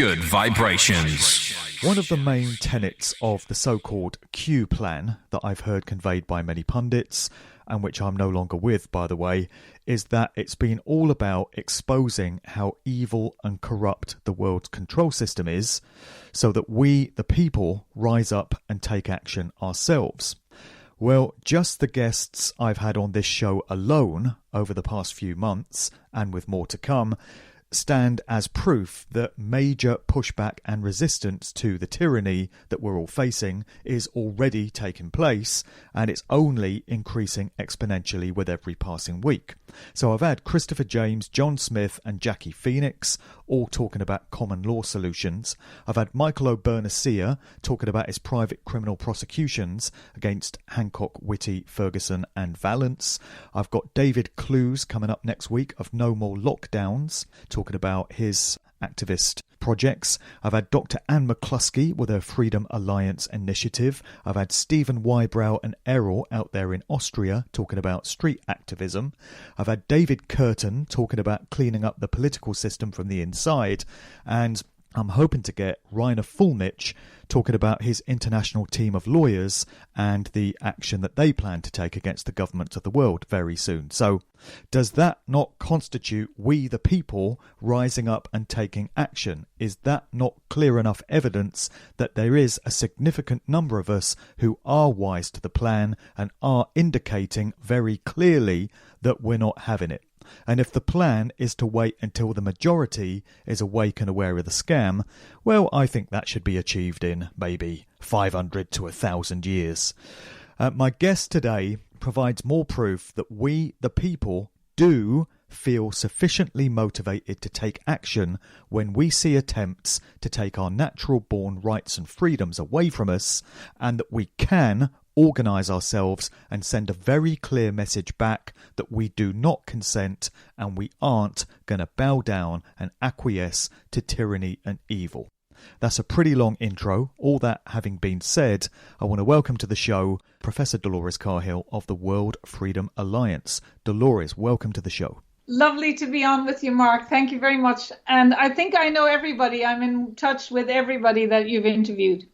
good vibrations. One of the main tenets of the so-called Q plan that I've heard conveyed by many pundits, and which I'm no longer with, by the way, is that it's been all about exposing how evil and corrupt the world's control system is, so that we, the people, rise up and take action ourselves. Well, just the guests I've had on this show alone over the past few months, and with more to come, stand as proof that major pushback and resistance to the tyranny that we're all facing is already taking place, and it's only increasing exponentially with every passing week. So I've had Christopher James, John Smith and Jackie Phoenix all talking about common law solutions. I've had Michael O'Byrne talking about his private criminal prosecutions against Hancock, Whitty, Ferguson and Valance. I've got David Clues coming up next week of No More Lockdowns, talking about his activist projects. I've had Dr. Anne McCluskey with her Freedom Alliance initiative. I've had Stephen Wybrow and Errol out there in Austria talking about street activism. I've had David Curtin talking about cleaning up the political system from the inside. And I'm hoping to get Rainer Fulmich talking about his international team of lawyers and the action that they plan to take against the governments of the world very soon. So does that not constitute we the people rising up and taking action? Is that not clear enough evidence that there is a significant number of us who are wise to the plan and are indicating very clearly that we're not having it? And if the plan is to wait until the majority is awake and aware of the scam, well, I think that should be achieved in maybe 500 to 1,000 years. My guest today provides more proof that we, the people, do feel sufficiently motivated to take action when we see attempts to take our natural-born rights and freedoms away from us, and that we can organise ourselves and send a very clear message back that we do not consent and we aren't going to bow down and acquiesce to tyranny and evil. That's a pretty long intro. All that having been said, I want to welcome to the show Professor Dolores Cahill of the World Freedom Alliance. Dolores, welcome to the show. Lovely to be on with you, Mark. Thank you very much. And I think I know everybody. I'm in touch with everybody that you've interviewed.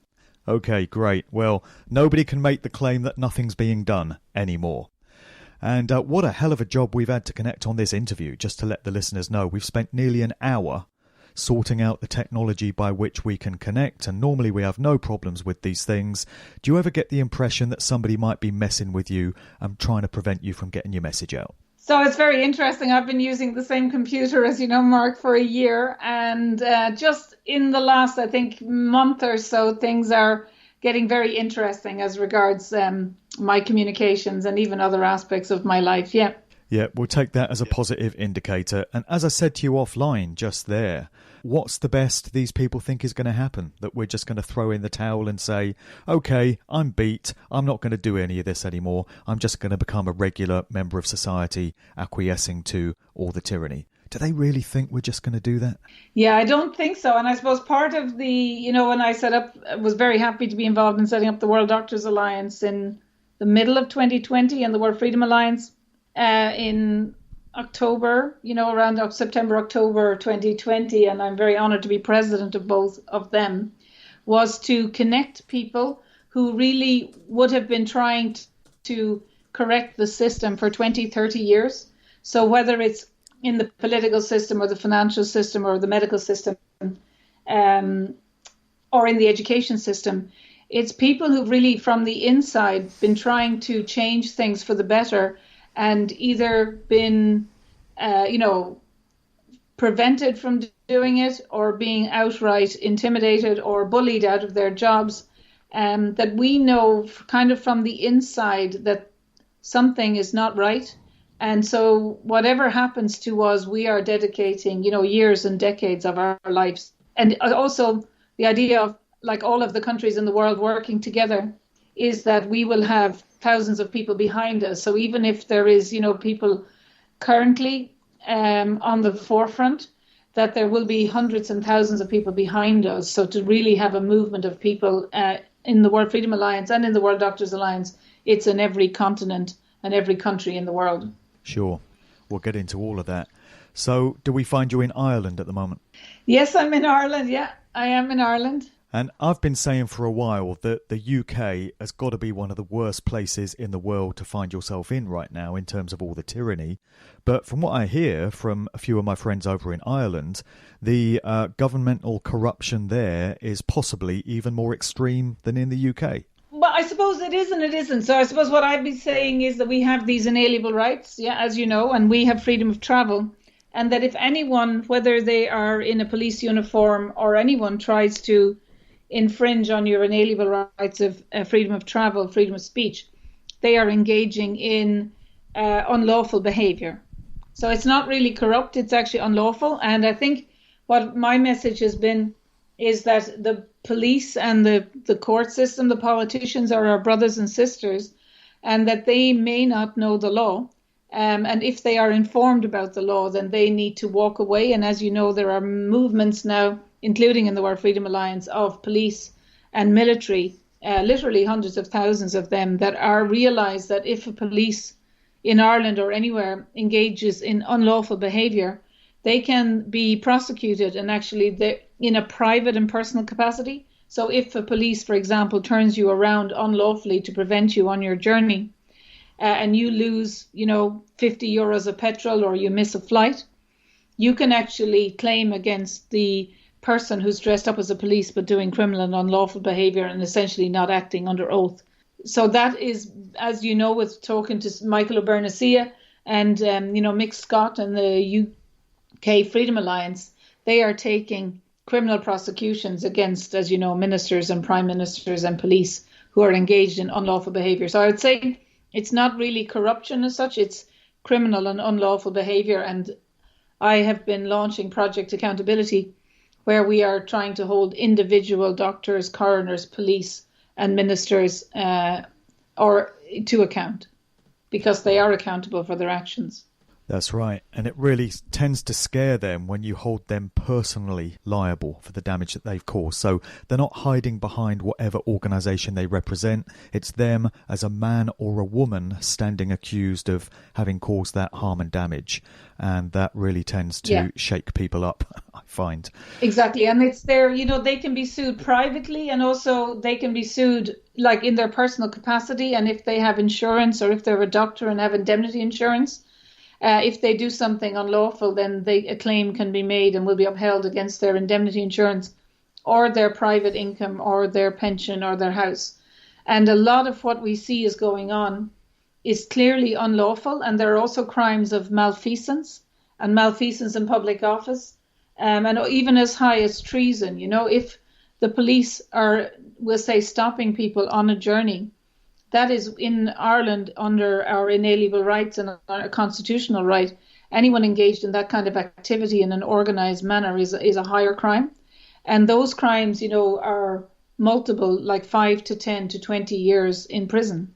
Okay, great. Well, nobody can make the claim that nothing's being done anymore. And what a hell of a job we've had to connect on this interview. Just to let the listeners know, we've spent nearly an hour sorting out the technology by which we can connect, and normally we have no problems with these things. Do you ever get the impression that somebody might be messing with you and trying to prevent you from getting your message out? So it's very interesting. I've been using the same computer, as you know, Mark, for a year. And just in the last, I think, month or so, things are getting very interesting as regards my communications and even other aspects of my life. Yeah. Yeah, we'll take that as a positive indicator. And as I said to you offline just there, what's the best these people think is going to happen? That we're just going to throw in the towel and say, okay, I'm beat. I'm not going to do any of this anymore. I'm just going to become a regular member of society, acquiescing to all the tyranny. Do they really think we're just going to do that? Yeah, I don't think so. And I suppose part of the, when I was very happy to be involved in setting up the World Doctors Alliance in the middle of 2020 and the World Freedom Alliance in October, around September, October 2020, and I'm very honored to be president of both of them, was to connect people who really would have been trying to correct the system for 20, 30 years. So whether it's in the political system or the financial system or the medical system or in the education system, it's people who've really from the inside been trying to change things for the better and either been, prevented from doing it or being outright intimidated or bullied out of their jobs, that we know kind of from the inside that something is not right. And so whatever happens to us, we are dedicating, years and decades of our lives. And also the idea of, like all of the countries in the world working together, is that we will have thousands of people behind us. So even if there is, people currently on the forefront, that there will be hundreds and thousands of people behind us. So to really have a movement of people in the World Freedom Alliance and in the World Doctors Alliance, it's in every continent and every country in the world. Sure. We'll get into all of that. So do we find you in Ireland at the moment? Yes, I'm in Ireland. Yeah, I am in Ireland. And I've been saying for a while that the UK has got to be one of the worst places in the world to find yourself in right now in terms of all the tyranny. But from what I hear from a few of my friends over in Ireland, the governmental corruption there is possibly even more extreme than in the UK. Well, I suppose it is and it isn't. So I suppose what I'd be saying is that we have these inalienable rights, yeah, as you know, and we have freedom of travel. And that if anyone, whether they are in a police uniform or anyone tries to infringe on your inalienable rights of freedom of travel, freedom of speech, they are engaging in unlawful behaviour. So it's not really corrupt, it's actually unlawful. And I think what my message has been is that the police and the court system, the politicians are our brothers and sisters, and that they may not know the law. And if they are informed about the law, then they need to walk away. And as you know, there are movements now, including in the World Freedom Alliance, of police and military, literally hundreds of thousands of them, that are realised that if a police in Ireland or anywhere engages in unlawful behaviour, they can be prosecuted and actually in a private and personal capacity. So if a police, for example, turns you around unlawfully to prevent you on your journey, and you lose, 50 euros of petrol or you miss a flight, you can actually claim against the person who's dressed up as a police but doing criminal and unlawful behaviour and essentially not acting under oath. So that is, as you know, with talking to Michael O'Byrne and, Mick Scott and the UK Freedom Alliance, they are taking criminal prosecutions against, as you know, ministers and prime ministers and police who are engaged in unlawful behaviour. So I would say it's not really corruption as such, it's criminal and unlawful behaviour. And I have been launching Project Accountability, where we are trying to hold individual doctors, coroners, police and ministers or to account, because they are accountable for their actions. That's right. And it really tends to scare them when you hold them personally liable for the damage that they've caused. So they're not hiding behind whatever organisation they represent. It's them as a man or a woman standing accused of having caused that harm and damage. And that really tends to shake people up, I find. Exactly. And it's their, they can be sued privately, and also they can be sued like in their personal capacity. And if they have insurance, or if they're a doctor and have indemnity insurance, if they do something unlawful, then a claim can be made and will be upheld against their indemnity insurance or their private income or their pension or their house. And a lot of what we see is going on is clearly unlawful. And there are also crimes of malfeasance and malfeasance in public office, and even as high as treason. If the police are, we'll say, stopping people on a journey, that is in Ireland under our inalienable rights and our constitutional right. Anyone engaged in that kind of activity in an organised manner is a higher crime. And those crimes, are multiple, like 5 to 10 to 20 years in prison.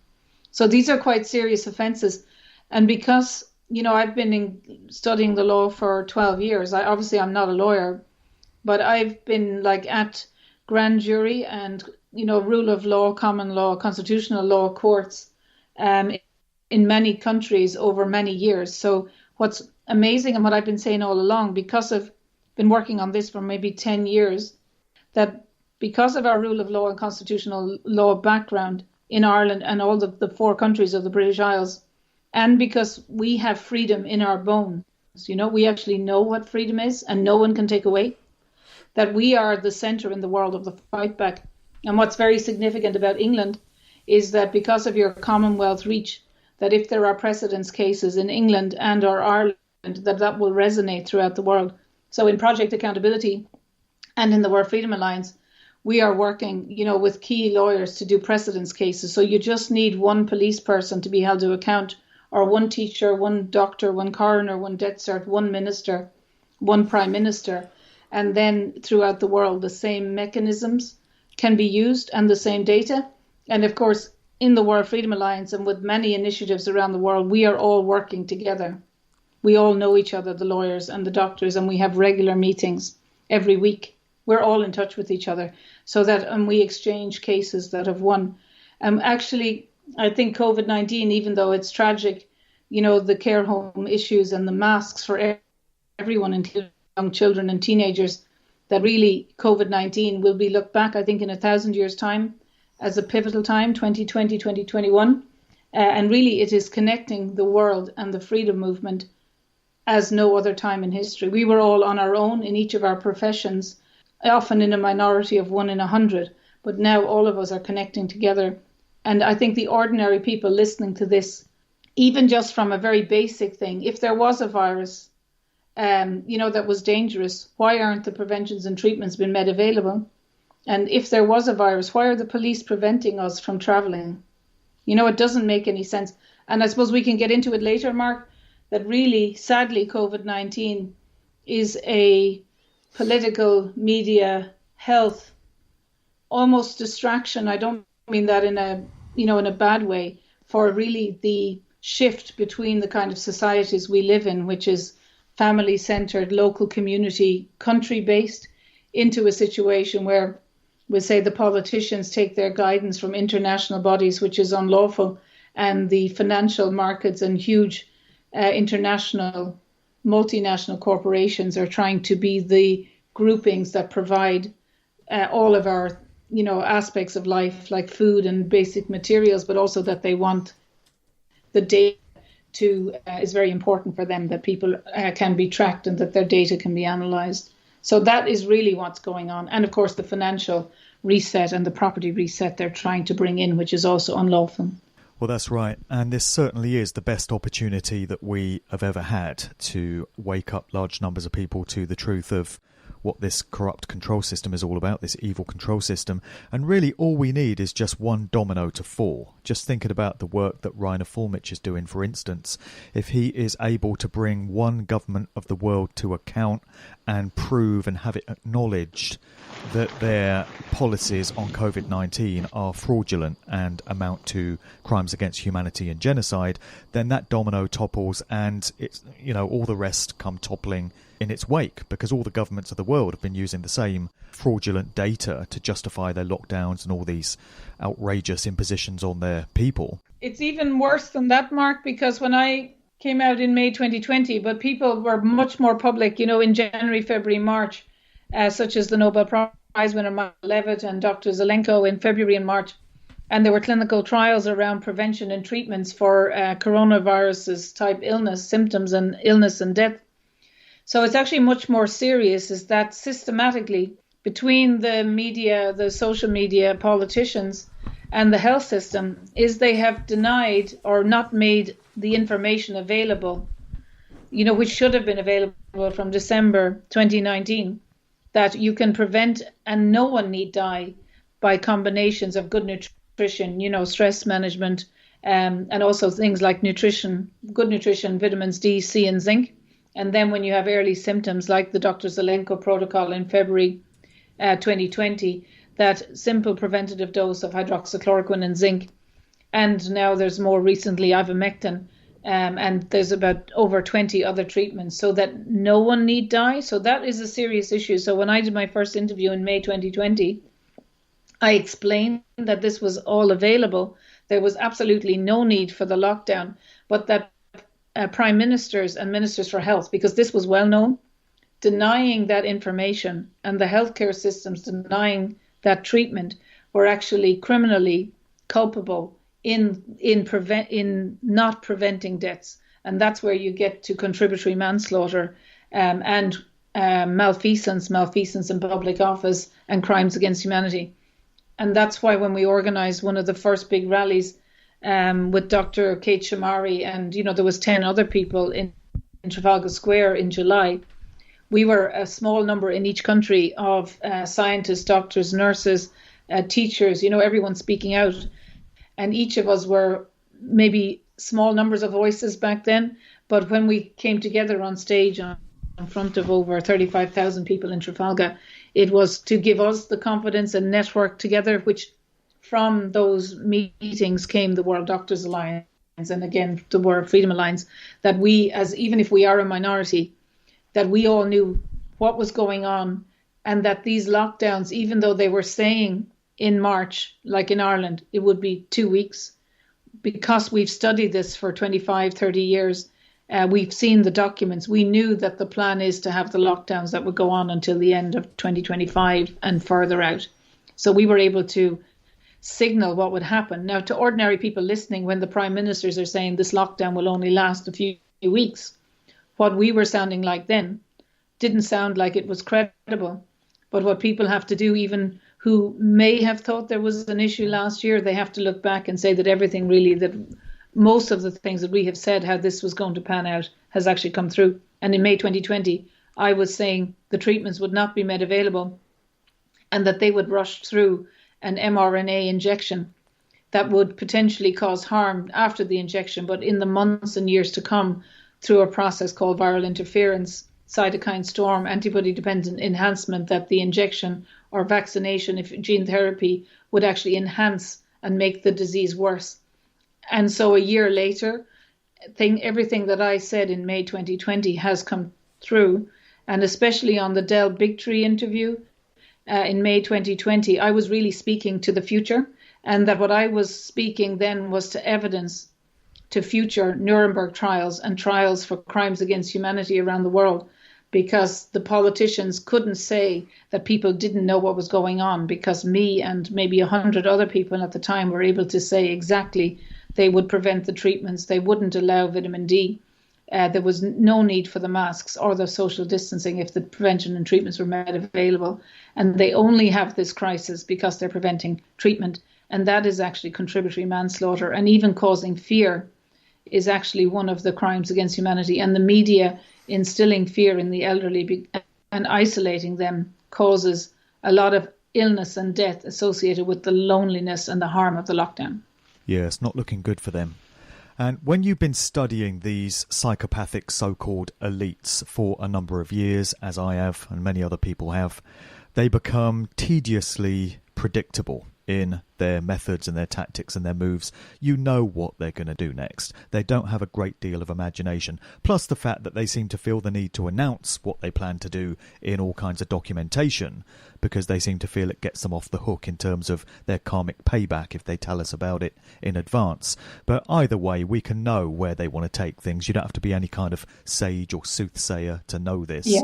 So these are quite serious offences. And because, I've been studying the law for 12 years, I'm not a lawyer, but I've been at grand jury and rule of law, common law, constitutional law courts in many countries over many years. So what's amazing, and what I've been saying all along, because I've been working on this for maybe 10 years, that because of our rule of law and constitutional law background in Ireland and all the 4 countries of the British Isles, and because we have freedom in our bones, we actually know what freedom is and no one can take away, that we are the centre in the world of the fight back. And what's very significant about England is that because of your Commonwealth reach, that if there are precedence cases in England and or Ireland, that will resonate throughout the world. So in Project Accountability and in the World Freedom Alliance, we are working, with key lawyers to do precedence cases. So you just need one police person to be held to account, or one teacher, one doctor, one coroner, one death cert, one minister, one prime minister. And then throughout the world, the same mechanisms can be used and the same data. And of course, in the World Freedom Alliance and with many initiatives around the world, we are all working together. We all know each other, the lawyers and the doctors, and we have regular meetings every week. We're all in touch with each other so that we exchange cases that have won. Actually, I think COVID-19, even though it's tragic, the care home issues and the masks for everyone, including young children and teenagers, that really COVID-19 will be looked back, I think, in 1,000 years' time as a pivotal time, 2020, 2021. And really it is connecting the world and the freedom movement as no other time in history. We were all on our own in each of our professions, often in a minority of 1 in 100, but now all of us are connecting together. And I think the ordinary people listening to this, even just from a very basic thing, if there was a virus, that was dangerous, why aren't the preventions and treatments been made available? And if there was a virus, why are the police preventing us from traveling? It doesn't make any sense. And I suppose we can get into it later, Mark, that really, sadly, COVID-19 is a political, media, health, almost distraction. I don't mean that in a bad way, for really the shift between the kind of societies we live in, which is family-centered, local community, country-based, into a situation where we'll say the politicians take their guidance from international bodies, which is unlawful, and the financial markets and huge international, multinational corporations are trying to be the groupings that provide all of our, aspects of life, like food and basic materials, but also that they want the data is very important for them, that people can be tracked and that their data can be analysed. So that is really what's going on. And of course, the financial reset and the property reset they're trying to bring in, which is also unlawful. Well, that's right. And this certainly is the best opportunity that we have ever had to wake up large numbers of people to the truth of what this corrupt control system is all about, this evil control system. And really all we need is just one domino to fall. Just thinking about the work that Rainer Fulmich is doing, for instance. If he is able to bring one government of the world to account and prove and have it acknowledged that their policies on COVID-19 are fraudulent and amount to crimes against humanity and genocide, then that domino topples and it's, all the rest come toppling in its wake, because all the governments of the world have been using the same fraudulent data to justify their lockdowns and all these outrageous impositions on their people. It's even worse than that, Mark, because when I came out in May 2020, but people were much more public, in January, February, March, such as the Nobel Prize winner Michael Levitt and Dr. Zelenko in February and March. And there were clinical trials around prevention and treatments for coronaviruses type illness, symptoms and illness and death. So it's actually much more serious, is that systematically between the media, the social media, politicians and the health system, is they have denied or not made the information available, which should have been available from December 2019, that you can prevent and no one need die by combinations of good nutrition, stress management, and also things like nutrition, good nutrition, vitamins D, C and zinc. And then when you have early symptoms like the Dr. Zelenko protocol in February 2020, that simple preventative dose of hydroxychloroquine and zinc. And now there's more recently ivermectin, and there's about over 20 other treatments so that no one need die. So that is a serious issue. So when I did my first interview in May 2020, I explained that this was all available. There was absolutely no need for the lockdown, but that prime ministers and ministers for health, because this was well known, denying that information and the healthcare systems denying that treatment were actually criminally culpable in not preventing deaths. And that's where you get to contributory manslaughter and malfeasance in public office and crimes against humanity. And that's why when we organised one of the first big rallies with Dr. Kate Shamari and, there was 10 other people in Trafalgar Square in July, we were a small number in each country of scientists, doctors, nurses, teachers, everyone speaking out. And each of us were maybe small numbers of voices back then. But when we came together on stage in front of over 35,000 people in Trafalgar, it was to give us the confidence and network together, which from those meetings came the World Doctors Alliance and again the World Freedom Alliance, that we, as even if we are a minority, that we all knew what was going on, and that these lockdowns, even though they were saying in March, like in Ireland, it would be 2 weeks, because we've studied this for 25, 30 years, We've seen the documents. We knew that the plan is to have the lockdowns that would go on until the end of 2025 and further out. So we were able to signal what would happen. Now, to ordinary people listening, when the prime ministers are saying this lockdown will only last a few weeks, what we were sounding like then didn't sound like it was credible. But what people have to do, even who may have thought there was an issue last year, they have to look back and say that everything really, that most of the things that we have said, how this was going to pan out, has actually come through. And in May 2020, I was saying the treatments would not be made available and that they would rush through an mRNA injection that would potentially cause harm after the injection, but in the months and years to come, through a process called viral interference, cytokine storm, antibody-dependent enhancement, that the injection or vaccination, if gene therapy, would actually enhance and make the disease worse. And so a year later, everything that I said in May 2020 has come through, and especially on the Del Bigtree interview in May 2020, I was really speaking to the future, and that what I was speaking then was to evidence to future Nuremberg trials and trials for crimes against humanity around the world, because the politicians couldn't say that people didn't know what was going on, because me and maybe 100 other people at the time were able to say exactly they would prevent the treatments, they wouldn't allow vitamin D, there was no need for the masks or the social distancing if the prevention and treatments were made available. And they only have this crisis because they're preventing treatment. And that is actually contributory manslaughter, and even causing fear is actually one of the crimes against humanity. And the media instilling fear in the elderly and isolating them causes a lot of illness and death associated with the loneliness and the harm of the lockdown. Yeah, it's not looking good for them. And when you've been studying these psychopathic so-called elites for a number of years, as I have and many other people have, they become tediously predictable in their methods and their tactics and their moves. You know what they're going to do next. They don't have a great deal of imagination. Plus the fact that they seem to feel the need to announce what they plan to do in all kinds of documentation, because they seem to feel it gets them off the hook in terms of their karmic payback if they tell us about it in advance. But either way, we can know where they want to take things. You don't have to be any kind of sage or soothsayer to know this. Yeah.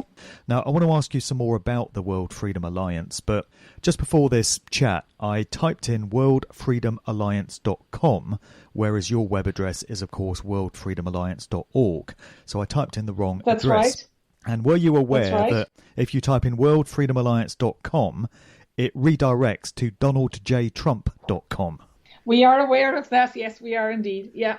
Now, I want to ask you some more about the World Freedom Alliance, but just before this chat, I typed in worldfreedomalliance.com, whereas your web address is, of course, worldfreedomalliance.org. So I typed in the wrong That's address. Right. And were you aware that if you type in worldfreedomalliance.com, it redirects to donaldjtrump.com? We are aware of that. Yes, we are indeed. Yeah,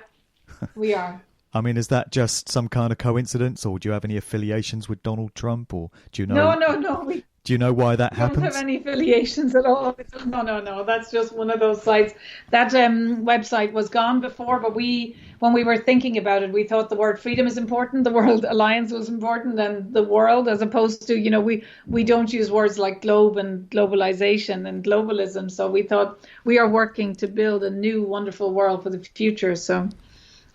we are. I mean, is that just some kind of coincidence, or do you have any affiliations with Donald Trump, or do you know? No. Do you know why that happens? Don't have any affiliations at all. No. That's just one of those sites. That website was gone before, but when we were thinking about it, we thought the word freedom is important, the World Alliance was important, and the world, as opposed to, we don't use words like globe and globalization and globalism. So we thought we are working to build a new wonderful world for the future. So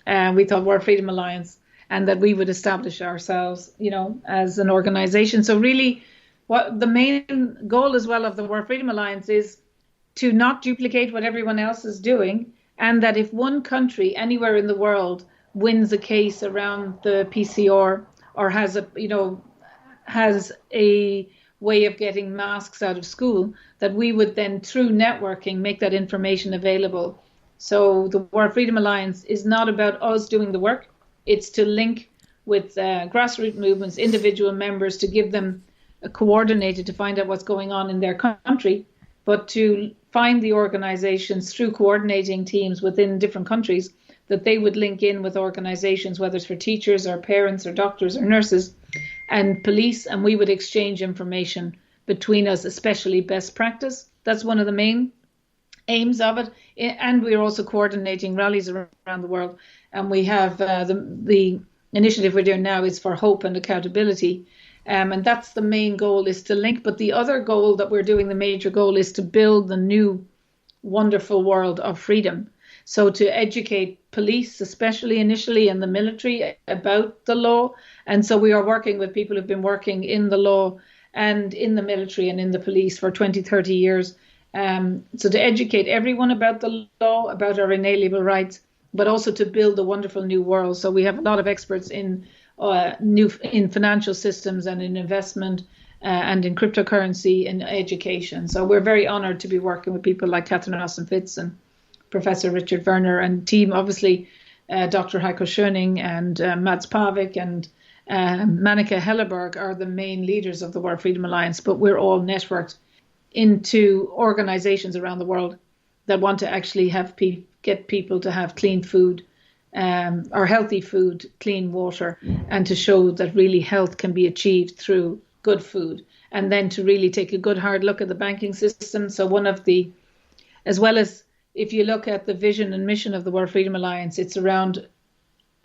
we thought World Freedom Alliance, and that we would establish ourselves, as an organization. So really, what the main goal as well of the World Freedom Alliance is to not duplicate what everyone else is doing, and that if one country anywhere in the world wins a case around the PCR or has a way of getting masks out of school, that we would then, through networking, make that information available. So the World Freedom Alliance is not about us doing the work. It's to link with grassroots movements, individual members, to give them coordinated to find out what's going on in their country, but to find the organizations through coordinating teams within different countries, that they would link in with organizations, whether it's for teachers or parents or doctors or nurses and police, and we would exchange information between us, especially best practice. That's one of the main aims of it. And we're also coordinating rallies around the world. And we have the initiative we're doing now is for hope and accountability. And that's the main goal, is to link. But the other goal that we're doing, the major goal, is to build the new wonderful world of freedom. So to educate police, especially initially, and the military about the law. And so we are working with people who've been working in the law and in the military and in the police for 20, 30 years. So to educate everyone about the law, about our inalienable rights, but also to build a wonderful new world. So we have a lot of experts in in financial systems and in investment and in cryptocurrency and education. So we're very honored to be working with people like Catherine Austin-Fitz and Professor Richard Werner and team, obviously Dr. Heiko Schöning and Mads Pavik and Manika Helleberg are the main leaders of the World Freedom Alliance, but we're all networked into organizations around the world that want to actually have get people to have clean food, or healthy food, clean water, and to show that really health can be achieved through good food. And then to really take a good hard look at the banking system. So as well as if you look at the vision and mission of the World Freedom Alliance, it's around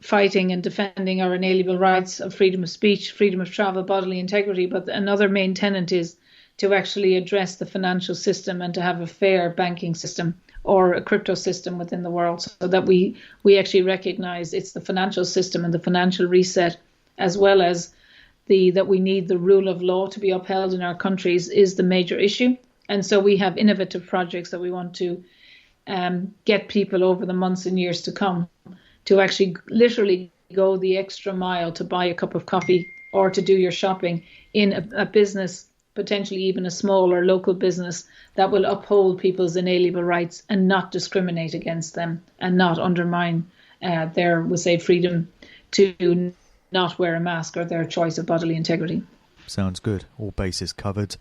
fighting and defending our inalienable rights of freedom of speech, freedom of travel, bodily integrity. But another main tenet is to actually address the financial system and to have a fair banking system or a crypto system within the world, so that we actually recognize it's the financial system and the financial reset, as well as that we need the rule of law to be upheld in our countries, is the major issue. And so we have innovative projects that we want to get people over the months and years to come to actually literally go the extra mile to buy a cup of coffee or to do your shopping in a business, potentially even a small or local business, that will uphold people's inalienable rights and not discriminate against them and not undermine their, we'll say, freedom to not wear a mask or their choice of bodily integrity. Sounds good. All bases covered.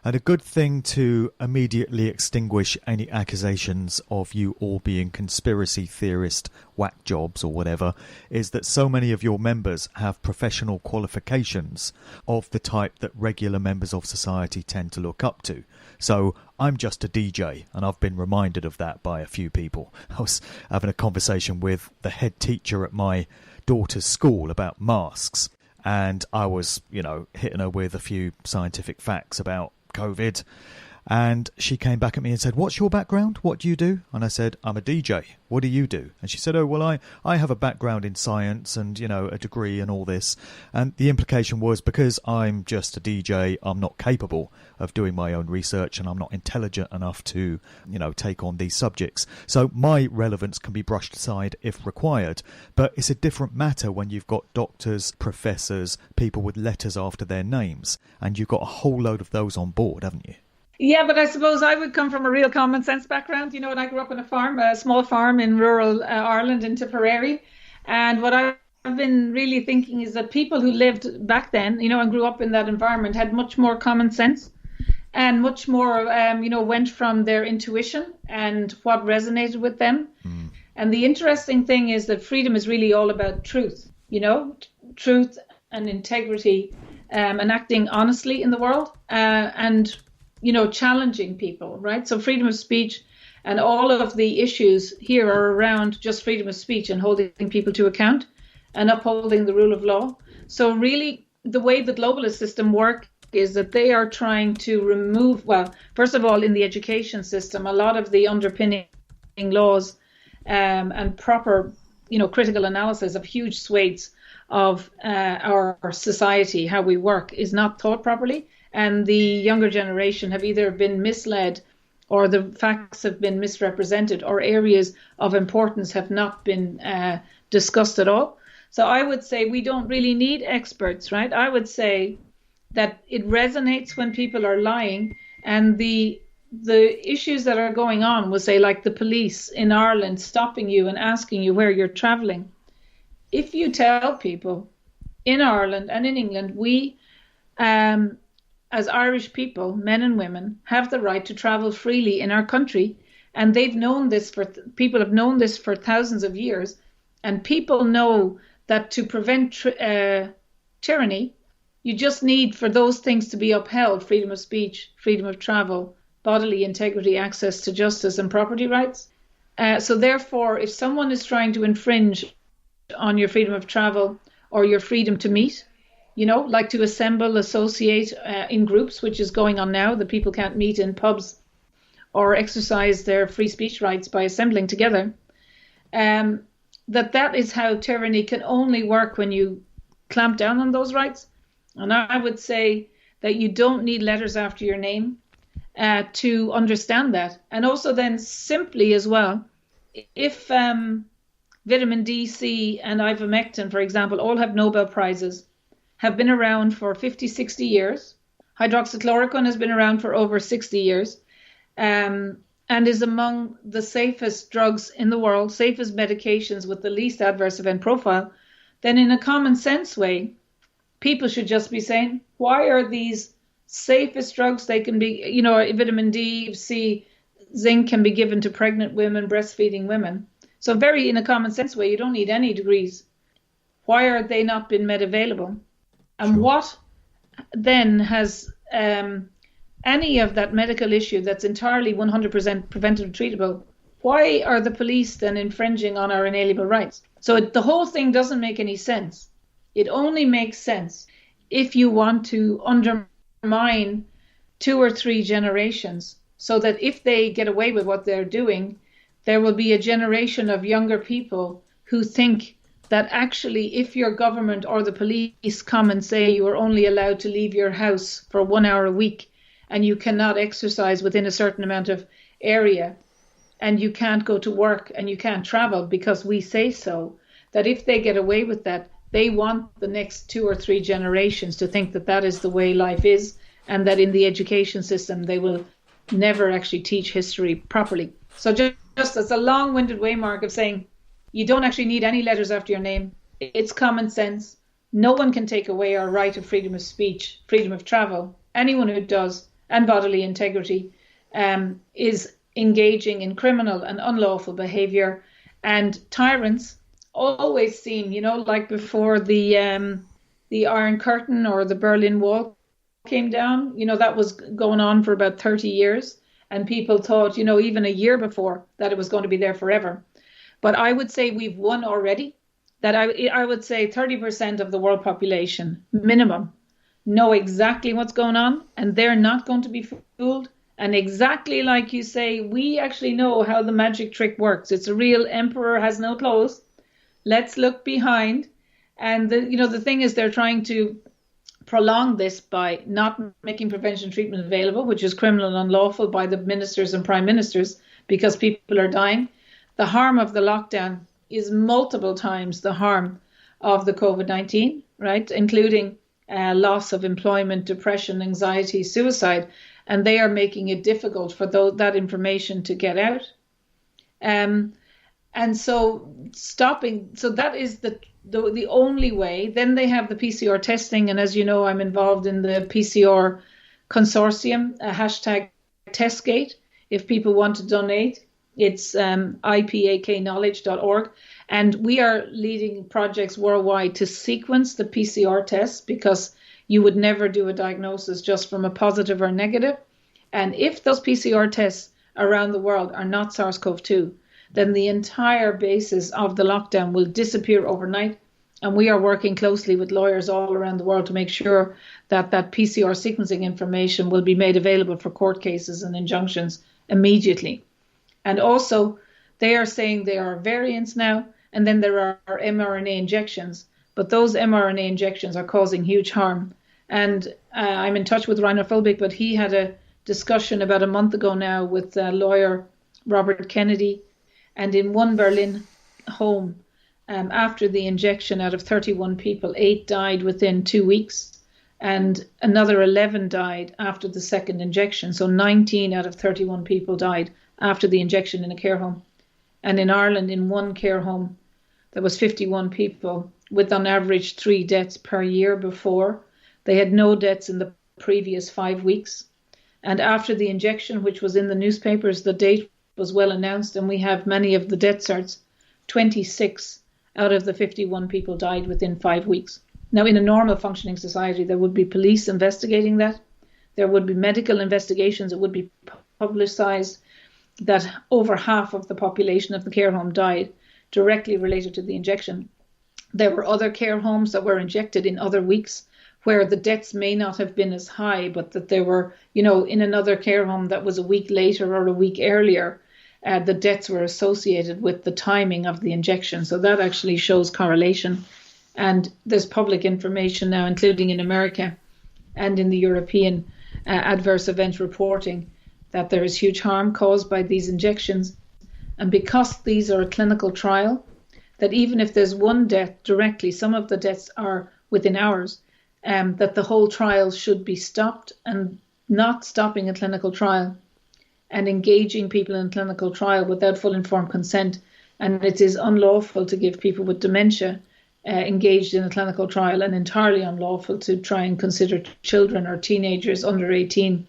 And a good thing to immediately extinguish any accusations of you all being conspiracy theorist whack jobs or whatever is that so many of your members have professional qualifications of the type that regular members of society tend to look up to. So I'm just a DJ, and I've been reminded of that by a few people. I was having a conversation with the head teacher at my daughter's school about masks, and I was, hitting her with a few scientific facts about COVID, and she came back at me and said, "What's your background? What do you do?" And I said, "I'm a DJ. What do you do?" And she said, "Oh, well, I have a background in science and, a degree and all this." And the implication was, because I'm just a DJ, I'm not capable of doing my own research and I'm not intelligent enough to, take on these subjects. So my relevance can be brushed aside if required. But it's a different matter when you've got doctors, professors, people with letters after their names, and you've got a whole load of those on board, haven't you? Yeah, but I suppose I would come from a real common sense background, and I grew up on a small farm in rural Ireland in Tipperary. And what I've been really thinking is that people who lived back then, and grew up in that environment had much more common sense and much more, went from their intuition and what resonated with them. Mm. And the interesting thing is that freedom is really all about truth, truth and integrity, and acting honestly in the world, and challenging people, right? So freedom of speech and all of the issues here are around just freedom of speech and holding people to account and upholding the rule of law. So really the way the globalist system work is that they are trying to remove, well, first of all, in the education system, a lot of the underpinning laws and proper, critical analysis of huge swathes of our society, how we work, is not taught properly. And the younger generation have either been misled or the facts have been misrepresented or areas of importance have not been discussed at all. So I would say we don't really need experts, right? I would say that it resonates when people are lying, and the issues that are going on, we'll say, like the police in Ireland stopping you and asking you where you're traveling. If you tell people in Ireland and in England, we as Irish people, men and women, have the right to travel freely in our country, and they've known this people have known this for thousands of years, and people know that to prevent tyranny, you just need for those things to be upheld: freedom of speech, freedom of travel, bodily integrity, access to justice, and property rights. So therefore, if someone is trying to infringe on your freedom of travel or your freedom to meet, like to assemble, associate in groups, which is going on now, that people can't meet in pubs or exercise their free speech rights by assembling together, that is how tyranny can only work, when you clamp down on those rights. And I would say that you don't need letters after your name to understand that. And also then simply as well, if vitamin D, C, and ivermectin, for example, all have Nobel Prizes, have been around for 50, 60 years. Hydroxychloroquine has been around for over 60 years, and is among the safest drugs in the world, safest medications with the least adverse event profile. Then in a common sense way, people should just be saying, why are these safest drugs? They can be, vitamin D, C, zinc can be given to pregnant women, breastfeeding women. So very in a common sense way, you don't need any degrees. Why are they not been made available? And Sure. what then has any of that medical issue that's entirely 100% preventable treatable, why are the police then infringing on our inalienable rights? So the whole thing doesn't make any sense. It only makes sense if you want to undermine 2 or 3 generations, so that if they get away with what they're doing, there will be a generation of younger people who think that actually if your government or the police come and say you are only allowed to leave your house for 1 hour a week and you cannot exercise within a certain amount of area and you can't go to work and you can't travel because we say so, that if they get away with that, they want the next 2 or 3 generations to think that that is the way life is, and that in the education system they will never actually teach history properly. So just as a long-winded way, Mark, of saying you don't actually need any letters after your name. It's common sense. No one can take away our right of freedom of speech, freedom of travel. Anyone who does, and bodily integrity, is engaging in criminal and unlawful behaviour. And tyrants always seem, like before the Iron Curtain or the Berlin Wall came down, that was going on for about 30 years. And people thought, even a year before, that it was going to be there forever. But I would say we've won already, that I would say 30% of the world population, minimum, know exactly what's going on, and they're not going to be fooled. And exactly like you say, we actually know how the magic trick works. It's a real emperor has no clothes. Let's look behind. And the thing is, they're trying to prolong this by not making prevention treatment available, which is criminal and unlawful by the ministers and prime ministers, because people are dying. The harm of the lockdown is multiple times the harm of the COVID-19, right? Including loss of employment, depression, anxiety, suicide. And they are making it difficult for that information to get out. And so that is the only way. Then they have the PCR testing. And as you know, I'm involved in the PCR consortium, hashtag Testgate, if people want to donate. It's ipaknowledge.org. And we are leading projects worldwide to sequence the PCR tests, because you would never do a diagnosis just from a positive or negative. And if those PCR tests around the world are not SARS-CoV-2, then the entire basis of the lockdown will disappear overnight. And we are working closely with lawyers all around the world to make sure that that PCR sequencing information will be made available for court cases and injunctions immediately. And also, they are saying there are variants now, and then there are mRNA injections. But those mRNA injections are causing huge harm. And I'm in touch with Reiner Fulbeck, but he had a discussion about a month ago now with lawyer Robert Kennedy. And in one Berlin home, after the injection, out of 31 people, 8 died within 2 weeks. And another 11 died after the second injection. So 19 out of 31 people died after the injection in a care home. And in Ireland, in one care home, there was 51 people with on average 3 deaths per year before. They had no deaths in the previous 5 weeks. And after the injection, which was in the newspapers, the date was well announced, and we have many of the death certs. 26 out of the 51 people died within 5 weeks. Now, in a normal functioning society, there would be police investigating that. There would be medical investigations. It would be publicized that over half of the population of the care home died directly related to the injection. There were other care homes that were injected in other weeks where the deaths may not have been as high, but that there were, in another care home that was a week later or a week earlier, the deaths were associated with the timing of the injection. So that actually shows correlation. And there's public information now, including in America and in the European adverse event reporting, that there is huge harm caused by these injections. And because these are a clinical trial, that even if there's one death directly, some of the deaths are within hours, that the whole trial should be stopped, and not stopping a clinical trial and engaging people in clinical trial without full informed consent. And it is unlawful to give people with dementia engaged in a clinical trial, and entirely unlawful to try and consider children or teenagers under 18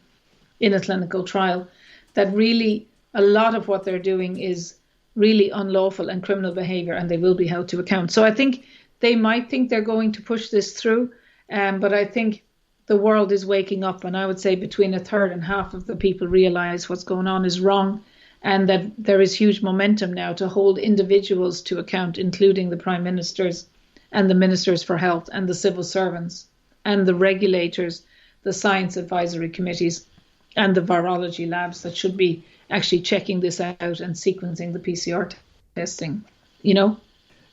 in a clinical trial. That really, a lot of what they're doing is really unlawful and criminal behaviour, and they will be held to account. So I think they might think they're going to push this through, but I think the world is waking up, and I would say between a third and half of the people realise what's going on is wrong, and that there is huge momentum now to hold individuals to account, including the prime ministers and the ministers for health and the civil servants and the regulators, the science advisory committees and the virology labs that should be actually checking this out and sequencing the PCR testing, you know?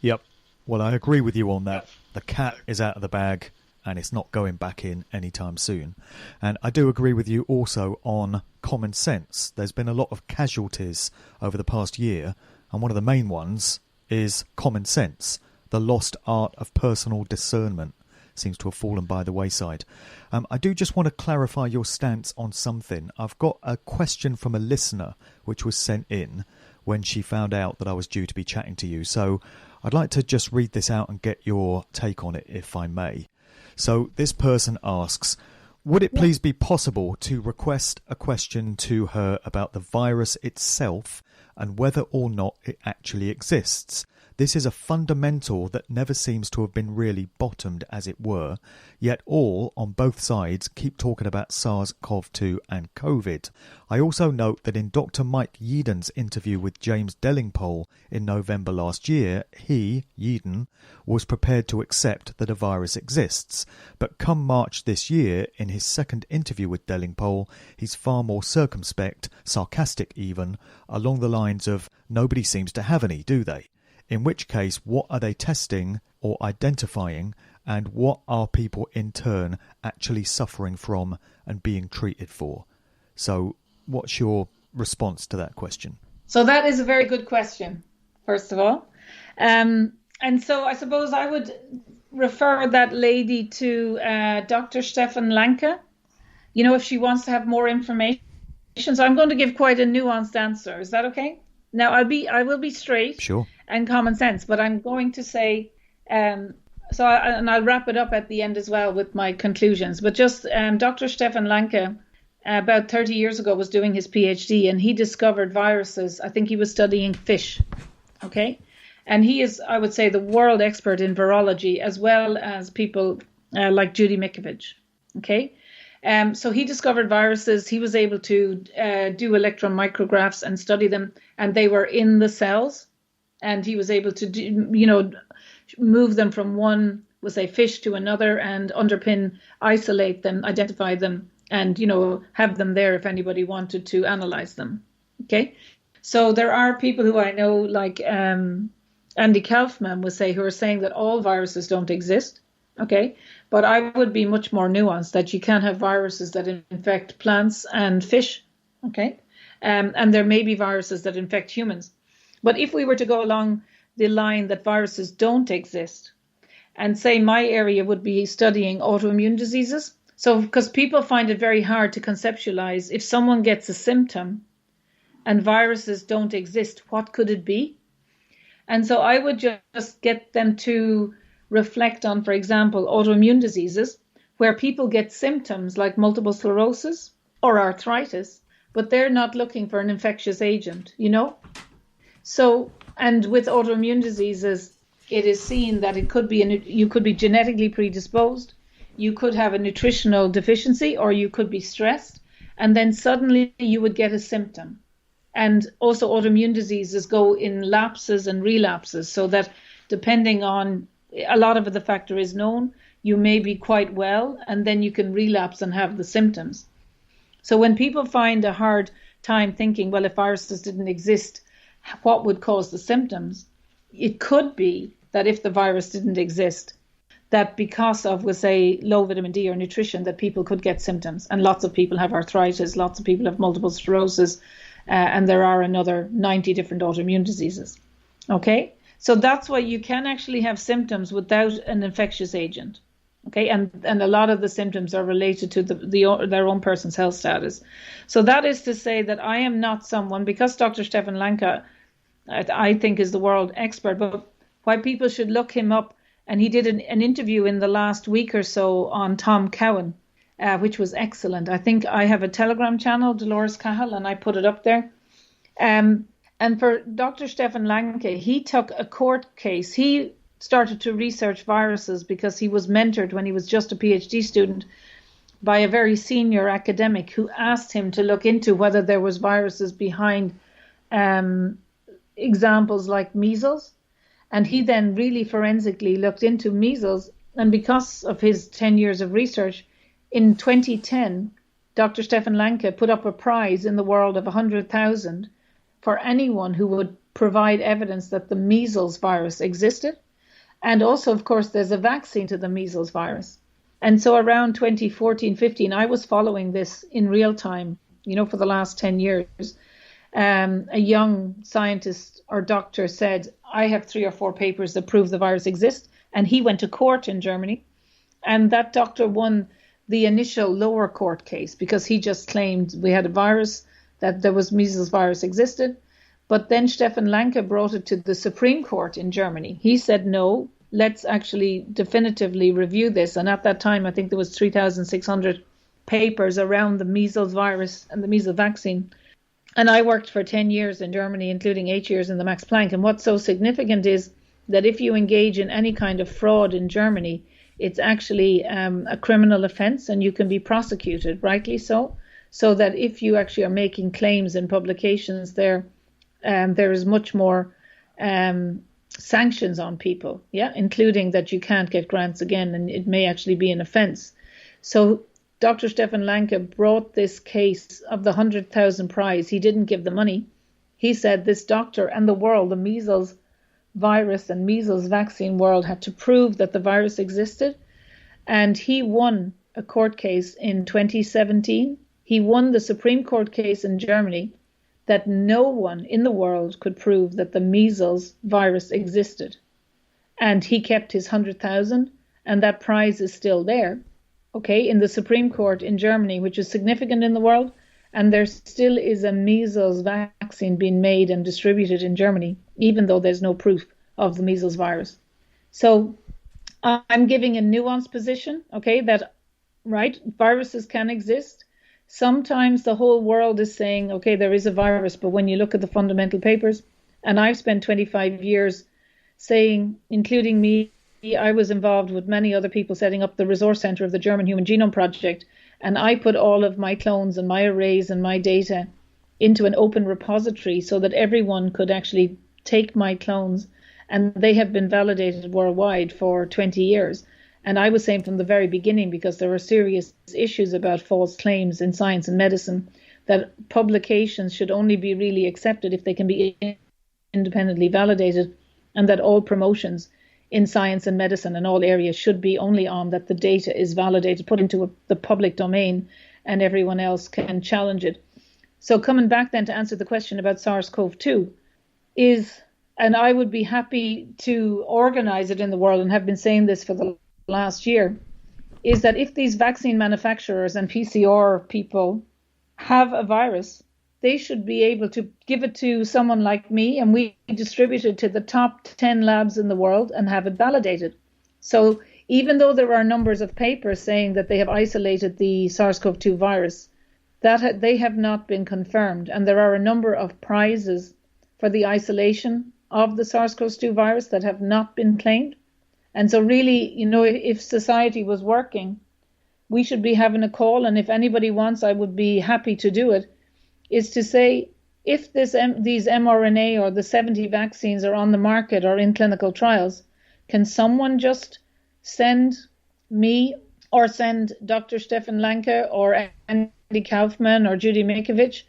Yep. Well, I agree with you on that. The cat is out of the bag and it's not going back in anytime soon. And I do agree with you also on common sense. There's been a lot of casualties over the past year, and one of the main ones is common sense. The lost art of personal discernment seems to have fallen by the wayside. I do just want to clarify your stance on something. I've got a question from a listener which was sent in when she found out that I was due to be chatting to you. So I'd like to just read this out and get your take on it, if I may. So this person asks, would it please be possible to request a question to her about the virus itself and whether or not it actually exists? This is a fundamental that never seems to have been really bottomed, as it were, yet all, on both sides, keep talking about SARS-CoV-2 and COVID. I also note that in Dr. Mike Yeadon's interview with James Dellingpole in November last year, he, Yeadon, was prepared to accept that a virus exists. But come March this year, in his second interview with Dellingpole, he's far more circumspect, sarcastic even, along the lines of, nobody seems to have any, do they? In which case, what are they testing or identifying, and what are people in turn actually suffering from and being treated for? So what's your response to that question? So that is a very good question, first of all. And so I suppose I would refer that lady to Dr. Stefan Lanka, you know, if she wants to have more information. So I'm going to give quite a nuanced answer. Is that okay? Now, I will be straight. Sure. And common sense, but I'm going to say, and I'll wrap it up at the end as well with my conclusions. But just Dr. Stefan Lanka, about 30 years ago, was doing his PhD, and he discovered viruses. I think he was studying fish, okay? And he is, I would say, the world expert in virology, as well as people like Judy Mikovich, okay? So he discovered viruses. He was able to do electron micrographs and study them, and they were in the cells. And he was able to do, you know, move them from one, we'll say, fish to another, and isolate them, identify them, and, you know, have them there if anybody wanted to analyze them. Okay. So there are people who I know, like Andy Kaufman would say, who are saying that all viruses don't exist. Okay. But I would be much more nuanced, that you can have viruses that infect plants and fish. Okay. And there may be viruses that infect humans. But if we were to go along the line that viruses don't exist, and say my area would be studying autoimmune diseases. So because people find it very hard to conceptualize, if someone gets a symptom and viruses don't exist, what could it be? And so I would just get them to reflect on, for example, autoimmune diseases, where people get symptoms like multiple sclerosis or arthritis, but they're not looking for an infectious agent, you know? So, and with autoimmune diseases, it is seen that it could be you could be genetically predisposed, you could have a nutritional deficiency, or you could be stressed, and then suddenly you would get a symptom. And also autoimmune diseases go in lapses and relapses, so that depending on, a lot of the factor is known, you may be quite well, and then you can relapse and have the symptoms. So when people find a hard time thinking, well, if viruses didn't exist, what would cause the symptoms? It could be that if the virus didn't exist, that because of, we'll say, low vitamin D or nutrition, that people could get symptoms. And lots of people have arthritis, lots of people have multiple sclerosis, and there are another 90 different autoimmune diseases. Okay? So that's why you can actually have symptoms without an infectious agent. Okay, and a lot of the symptoms are related to their own person's health status. So that is to say that I am not someone, because Dr. Stefan Lanka, I think, is the world expert, but why people should look him up. And he did an interview in the last week or so on Tom Cowan, which was excellent. I think I have a Telegram channel, Dolores Cahill, and I put it up there. And for Dr. Stefan Lanka, he took a court case. He started to research viruses because he was mentored when he was just a PhD student by a very senior academic who asked him to look into whether there was viruses behind examples like measles. And he then really forensically looked into measles. And because of his 10 years of research, in 2010, Dr. Stefan Lanka put up a prize in the world of 100,000 for anyone who would provide evidence that the measles virus existed. And also, of course, there's a vaccine to the measles virus. And so around 2014-15, I was following this in real time, for the last 10 years. A young scientist or doctor said, I have 3 or 4 papers that prove the virus exists. And he went to court in Germany. And that doctor won the initial lower court case because he just claimed we had a virus, that there was measles virus existed. But then Stefan Lanka brought it to the Supreme Court in Germany. He said, no, let's actually definitively review this. And at that time, I think there was 3,600 papers around the measles virus and the measles vaccine. And I worked for 10 years in Germany, including 8 years in the Max Planck. And what's so significant is that if you engage in any kind of fraud in Germany, it's actually a criminal offense and you can be prosecuted, rightly so. So that if you actually are making claims in publications there is much more sanctions on people, including that you can't get grants again, and it may actually be an offence. So Dr. Stefan Lanka brought this case of the 100,000 prize. He didn't give the money. He said this doctor and the world, the measles virus and measles vaccine world, had to prove that the virus existed. And he won a court case in 2017. He won the Supreme Court case in Germany that no one in the world could prove that the measles virus existed. And he kept his 100,000, and that prize is still there, in the Supreme Court in Germany, which is significant in the world. And there still is a measles vaccine being made and distributed in Germany, even though there's no proof of the measles virus. So I'm giving a nuanced position, that, viruses can exist. Sometimes the whole world is saying, there is a virus, but when you look at the fundamental papers, and I've spent 25 years saying, including me, I was involved with many other people setting up the resource center of the German Human Genome Project, and I put all of my clones and my arrays and my data into an open repository so that everyone could actually take my clones, and they have been validated worldwide for 20 years. And I was saying from the very beginning, because there are serious issues about false claims in science and medicine, that publications should only be really accepted if they can be independently validated, and that all promotions in science and medicine and all areas should be only on that the data is validated, put into the public domain, and everyone else can challenge it. So coming back then to answer the question about SARS-CoV-2 is, and I would be happy to organize it in the world, and have been saying this for the last year, is that if these vaccine manufacturers and PCR people have a virus, they should be able to give it to someone like me, and we distribute it to the top 10 labs in the world and have it validated. So even though there are numbers of papers saying that they have isolated the SARS-CoV-2 virus, that they have not been confirmed. And there are a number of prizes for the isolation of the SARS-CoV-2 virus that have not been claimed. And so really, if society was working, we should be having a call, and if anybody wants, I would be happy to do it, is to say, if these mRNA or the 70 vaccines are on the market or in clinical trials, can someone just send me or send Dr. Stefan Lanka or Andy Kaufman or Judy Mikovich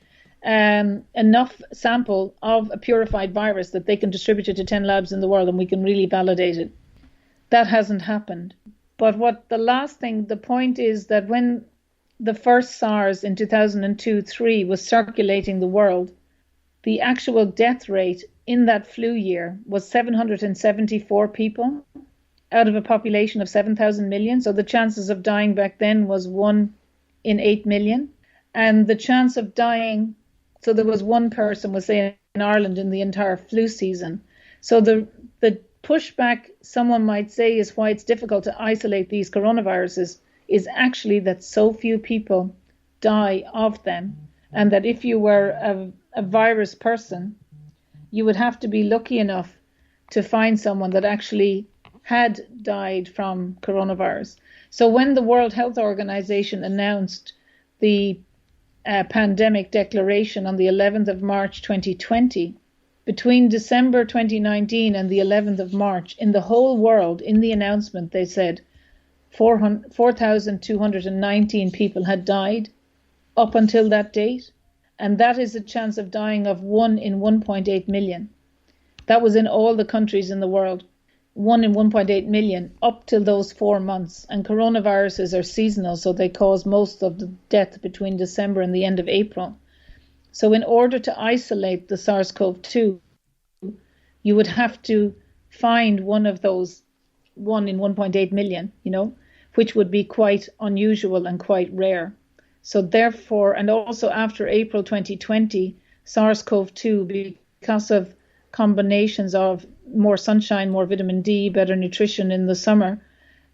enough sample of a purified virus that they can distribute it to 10 labs in the world and we can really validate it? That hasn't happened. But the point is that when the first SARS in 2002-03 was circulating the world, the actual death rate in that flu year was 774 people out of a population of 7,000 million. So the chances of dying back then was 1 in 8 million. And the chance of dying, so there was one person, was say in Ireland in the entire flu season. So the pushback, someone might say, is why it's difficult to isolate these coronaviruses is actually that so few people die of them. And that if you were a virus person, you would have to be lucky enough to find someone that actually had died from coronavirus. So when the World Health Organization announced the pandemic declaration on the 11th of March 2020, between December 2019 and the 11th of March, in the whole world, in the announcement, they said 4,219 people had died up until that date. And that is a chance of dying of 1 in 1.8 million. That was in all the countries in the world. 1 in 1.8 million up till those 4 months. And coronaviruses are seasonal, so they cause most of the death between December and the end of April. So in order to isolate the SARS-CoV-2, you would have to find one of those 1 in 1.8 million, which would be quite unusual and quite rare. So therefore, and also after April 2020, SARS-CoV-2, because of combinations of more sunshine, more vitamin D, better nutrition in the summer,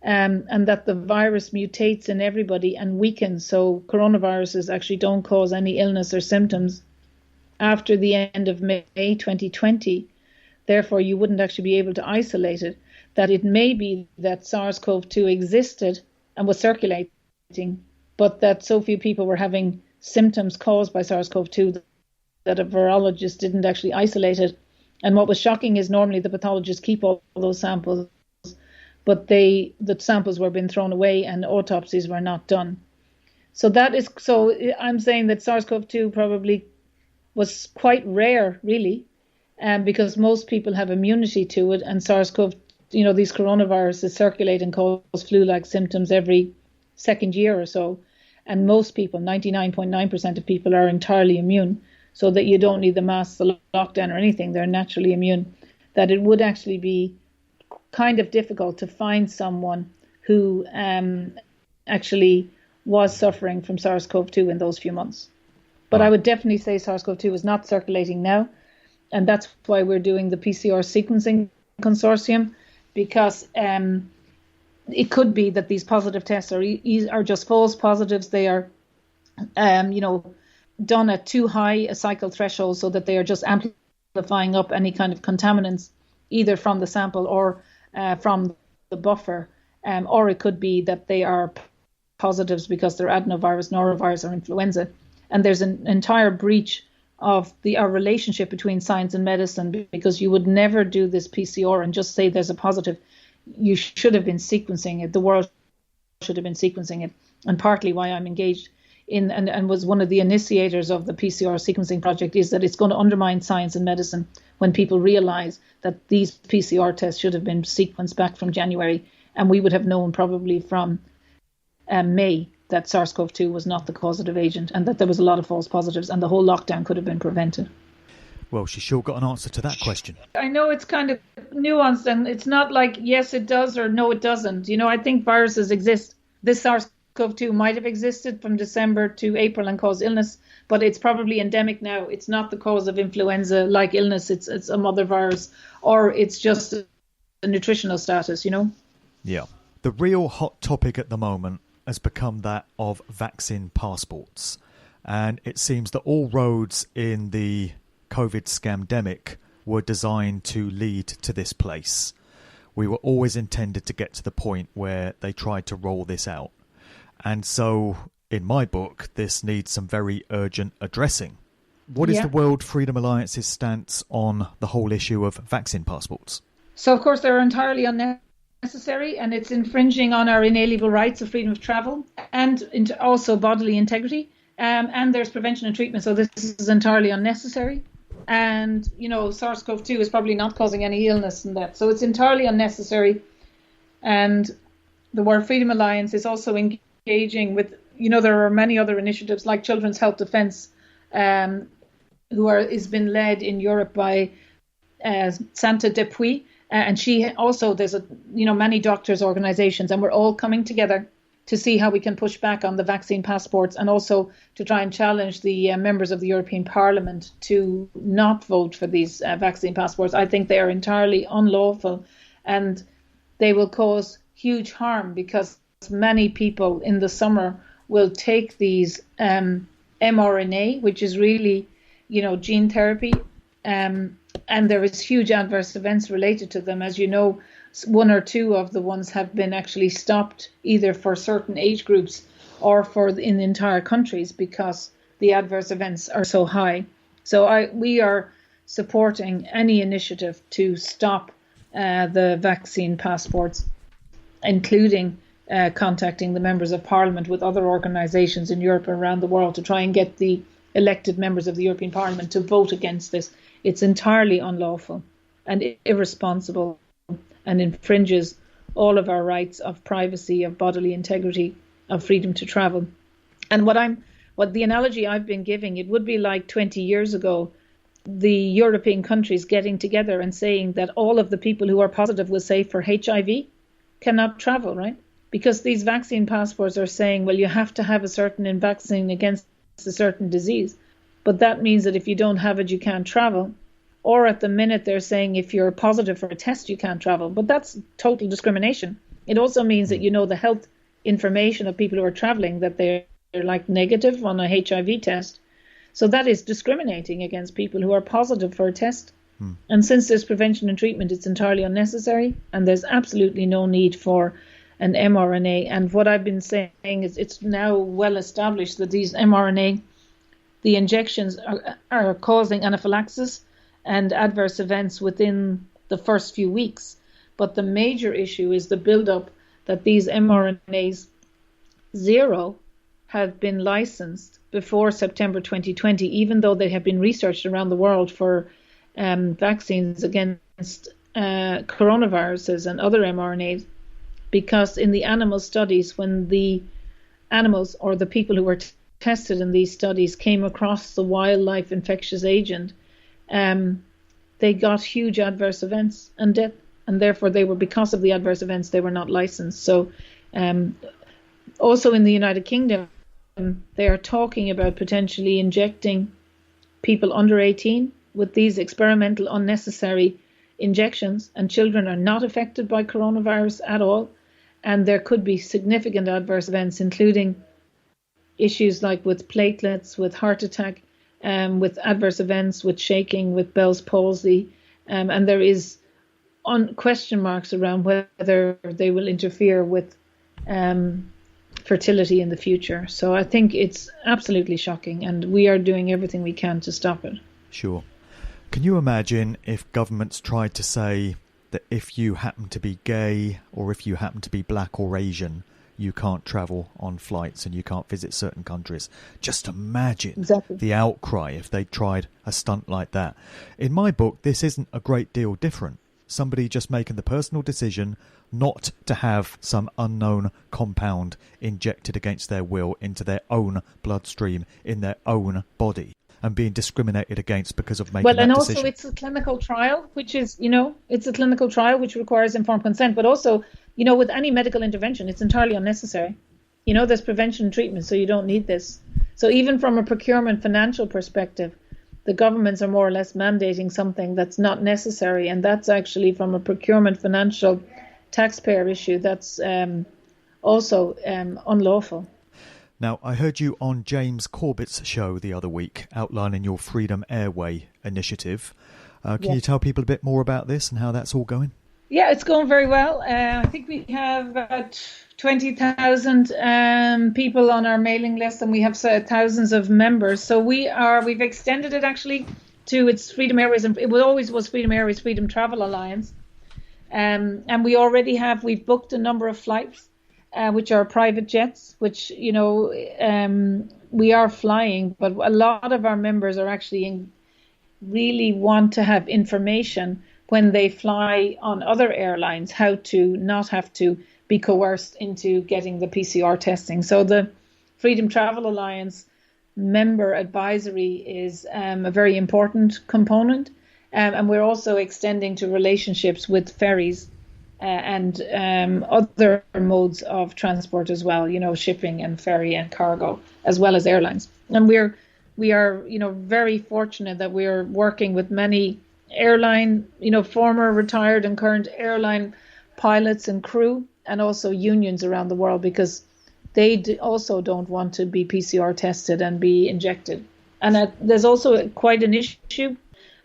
and that the virus mutates in everybody and weakens. So coronaviruses actually don't cause any illness or symptoms after the end of May 2020. Therefore, you wouldn't actually be able to isolate it. That it may be that SARS-CoV-2 existed and was circulating, but that so few people were having symptoms caused by SARS-CoV-2 that a virologist didn't actually isolate it. And what was shocking is normally the pathologists keep all those samples, but the samples were being thrown away and autopsies were not done. So I'm saying that SARS-CoV-2 probably was quite rare, really, because most people have immunity to it, and SARS-CoV, these coronaviruses circulate and cause flu-like symptoms every second year or so, and most people, 99.9% of people, are entirely immune, so that you don't need the mass, the lockdown or anything. They're naturally immune. That it would actually be kind of difficult to find someone who actually was suffering from SARS-CoV-2 in those few months. But I would definitely say SARS-CoV-2 is not circulating now, and that's why we're doing the PCR sequencing consortium, because it could be that these positive tests are just false positives. They are, done at too high a cycle threshold, so that they are just amplifying up any kind of contaminants, either from the sample or from the buffer. Or it could be that they are positives because they're adenovirus, norovirus, or influenza. And there's an entire breach of our relationship between science and medicine, because you would never do this PCR and just say there's a positive. You should have been sequencing it. The world should have been sequencing it. And partly why I'm engaged in and was one of the initiators of the PCR sequencing project is that it's going to undermine science and medicine when people realize that these PCR tests should have been sequenced back from January, and we would have known probably from May that SARS-CoV-2 was not the causative agent, and that there was a lot of false positives, and the whole lockdown could have been prevented. Well, she's sure got an answer to that question. I know it's kind of nuanced, and it's not like yes it does or no it doesn't. I think viruses exist. This SARS-CoV-2 might have existed from December to April and caused illness, but it's probably endemic now. It's not the cause of influenza-like illness. It's some other virus, or it's just a nutritional status, Yeah. The real hot topic at the moment has become that of vaccine passports. And it seems that all roads in the COVID scamdemic were designed to lead to this place. We were always intended to get to the point where they tried to roll this out. And so, in my book, this needs some very urgent addressing. What is the World Freedom Alliance's stance on the whole issue of vaccine passports? So, of course, they're entirely unnecessary, and it's infringing on our inalienable rights of freedom of travel and also bodily integrity. And there's prevention and treatment, so this is entirely unnecessary. And, SARS-CoV-2 is probably not causing any illness in that. So it's entirely unnecessary. And the World Freedom Alliance is also engaging with, there are many other initiatives like Children's Health Defence, is been led in Europe by Santa Depuis, and she also, there's many doctors' organizations, and we're all coming together to see how we can push back on the vaccine passports, and also to try and challenge the members of the European Parliament to not vote for these vaccine passports. I think they are entirely unlawful, and they will cause huge harm, because many people in the summer will take these mRNA, which is really, gene therapy, and there is huge adverse events related to them. As you know, one or two of the ones have been actually stopped, either for certain age groups or in entire countries, because the adverse events are so high. So we are supporting any initiative to stop the vaccine passports, including contacting the members of Parliament with other organisations in Europe and around the world to try and get the elected members of the European Parliament to vote against this. It's entirely unlawful and irresponsible, and infringes all of our rights of privacy, of bodily integrity, of freedom to travel. And what the analogy I've been giving, it would be like 20 years ago, the European countries getting together and saying that all of the people who are positive, will say, for HIV, cannot travel, right? Because these vaccine passports are saying, well, you have to have a certain vaccine against a certain disease. But that means that if you don't have it, you can't travel. Or at the minute, they're saying if you're positive for a test, you can't travel. But that's total discrimination. It also means that the health information of people who are traveling, that they're like negative on a HIV test. So that is discriminating against people who are positive for a test. And since there's prevention and treatment, it's entirely unnecessary, and there's absolutely no need for an mRNA. And what I've been saying is it's now well established that these mRNA, the injections are causing anaphylaxis and adverse events within the first few weeks. But the major issue is the build-up that these mRNAs, 0, have been licensed before September 2020, even though they have been researched around the world for vaccines against coronaviruses and other mRNAs. Because in the animal studies, when the animals or the people who were tested in these studies came across the wildlife infectious agent, they got huge adverse events and death, and therefore because of the adverse events, they were not licensed. So also in the United Kingdom, they are talking about potentially injecting people under 18 with these experimental unnecessary injections, and children are not affected by coronavirus at all. And there could be significant adverse events, including issues like with platelets, with heart attack, with adverse events, with shaking, with Bell's palsy. And there is question marks around whether they will interfere with fertility in the future. So I think it's absolutely shocking, and we are doing everything we can to stop it. Sure. Can you imagine if governments tried to say that if you happen to be gay or if you happen to be black or Asian, you can't travel on flights and you can't visit certain countries? Just imagine the outcry if they tried a stunt like that. In my book, this isn't a great deal different. Somebody just making the personal decision not to have some unknown compound injected against their will into their own bloodstream in their own body, and being discriminated against because of making that decision. Well, and also it's a clinical trial, which is, it's a clinical trial which requires informed consent. But also, with any medical intervention, it's entirely unnecessary. There's prevention and treatment, so you don't need this. So even from a procurement financial perspective, the governments are more or less mandating something that's not necessary. And that's actually from a procurement financial taxpayer issue. That's also unlawful. Now, I heard you on James Corbett's show the other week outlining your Freedom Airway initiative. Can you tell people a bit more about this and how that's all going? Yeah, it's going very well. I think we have about 20,000 people on our mailing list, and we have thousands of members. So we've extended it actually to its Freedom Airways, and it always was Freedom Airways Freedom Travel Alliance. And we've booked a number of flights, which are private jets, which, we are flying, but a lot of our members are actually really want to have information when they fly on other airlines, how to not have to be coerced into getting the PCR testing. So the Freedom Travel Alliance member advisory is a very important component. And we're also extending to relationships with ferries and other modes of transport as well, shipping and ferry and cargo, as well as airlines. And we are, very fortunate that we are working with many airline, former, retired and current airline pilots and crew, and also unions around the world, because they also don't want to be PCR tested and be injected. And there's also quite an issue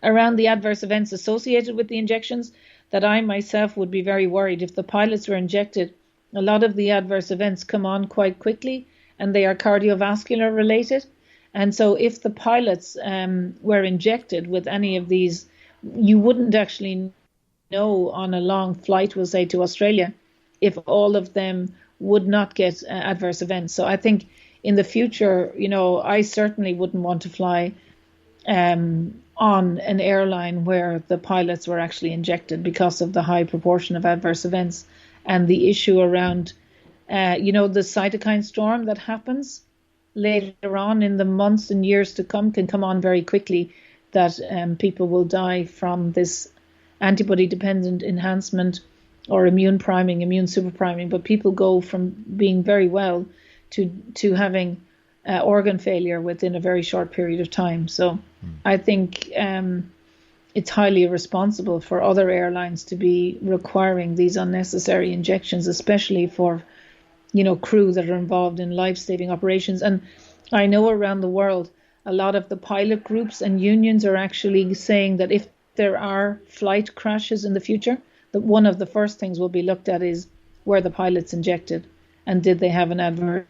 around the adverse events associated with the injections, that I myself would be very worried if the pilots were injected. A lot of the adverse events come on quite quickly, and they are cardiovascular related. And so if the pilots were injected with any of these, you wouldn't actually know on a long flight, we'll say, to Australia, if all of them would not get adverse events. So I think in the future, I certainly wouldn't want to fly on an airline where the pilots were actually injected, because of the high proportion of adverse events and the issue around, the cytokine storm that happens later on in the months and years to come can come on very quickly, that people will die from this antibody-dependent enhancement or immune super priming. But people go from being very well to having organ failure within a very short period of time. So I think it's highly irresponsible for other airlines to be requiring these unnecessary injections, especially for, crew that are involved in life-saving operations. And I know around the world, a lot of the pilot groups and unions are actually saying that if there are flight crashes in the future, that one of the first things will be looked at is, were the pilots injected, and did they have an adverse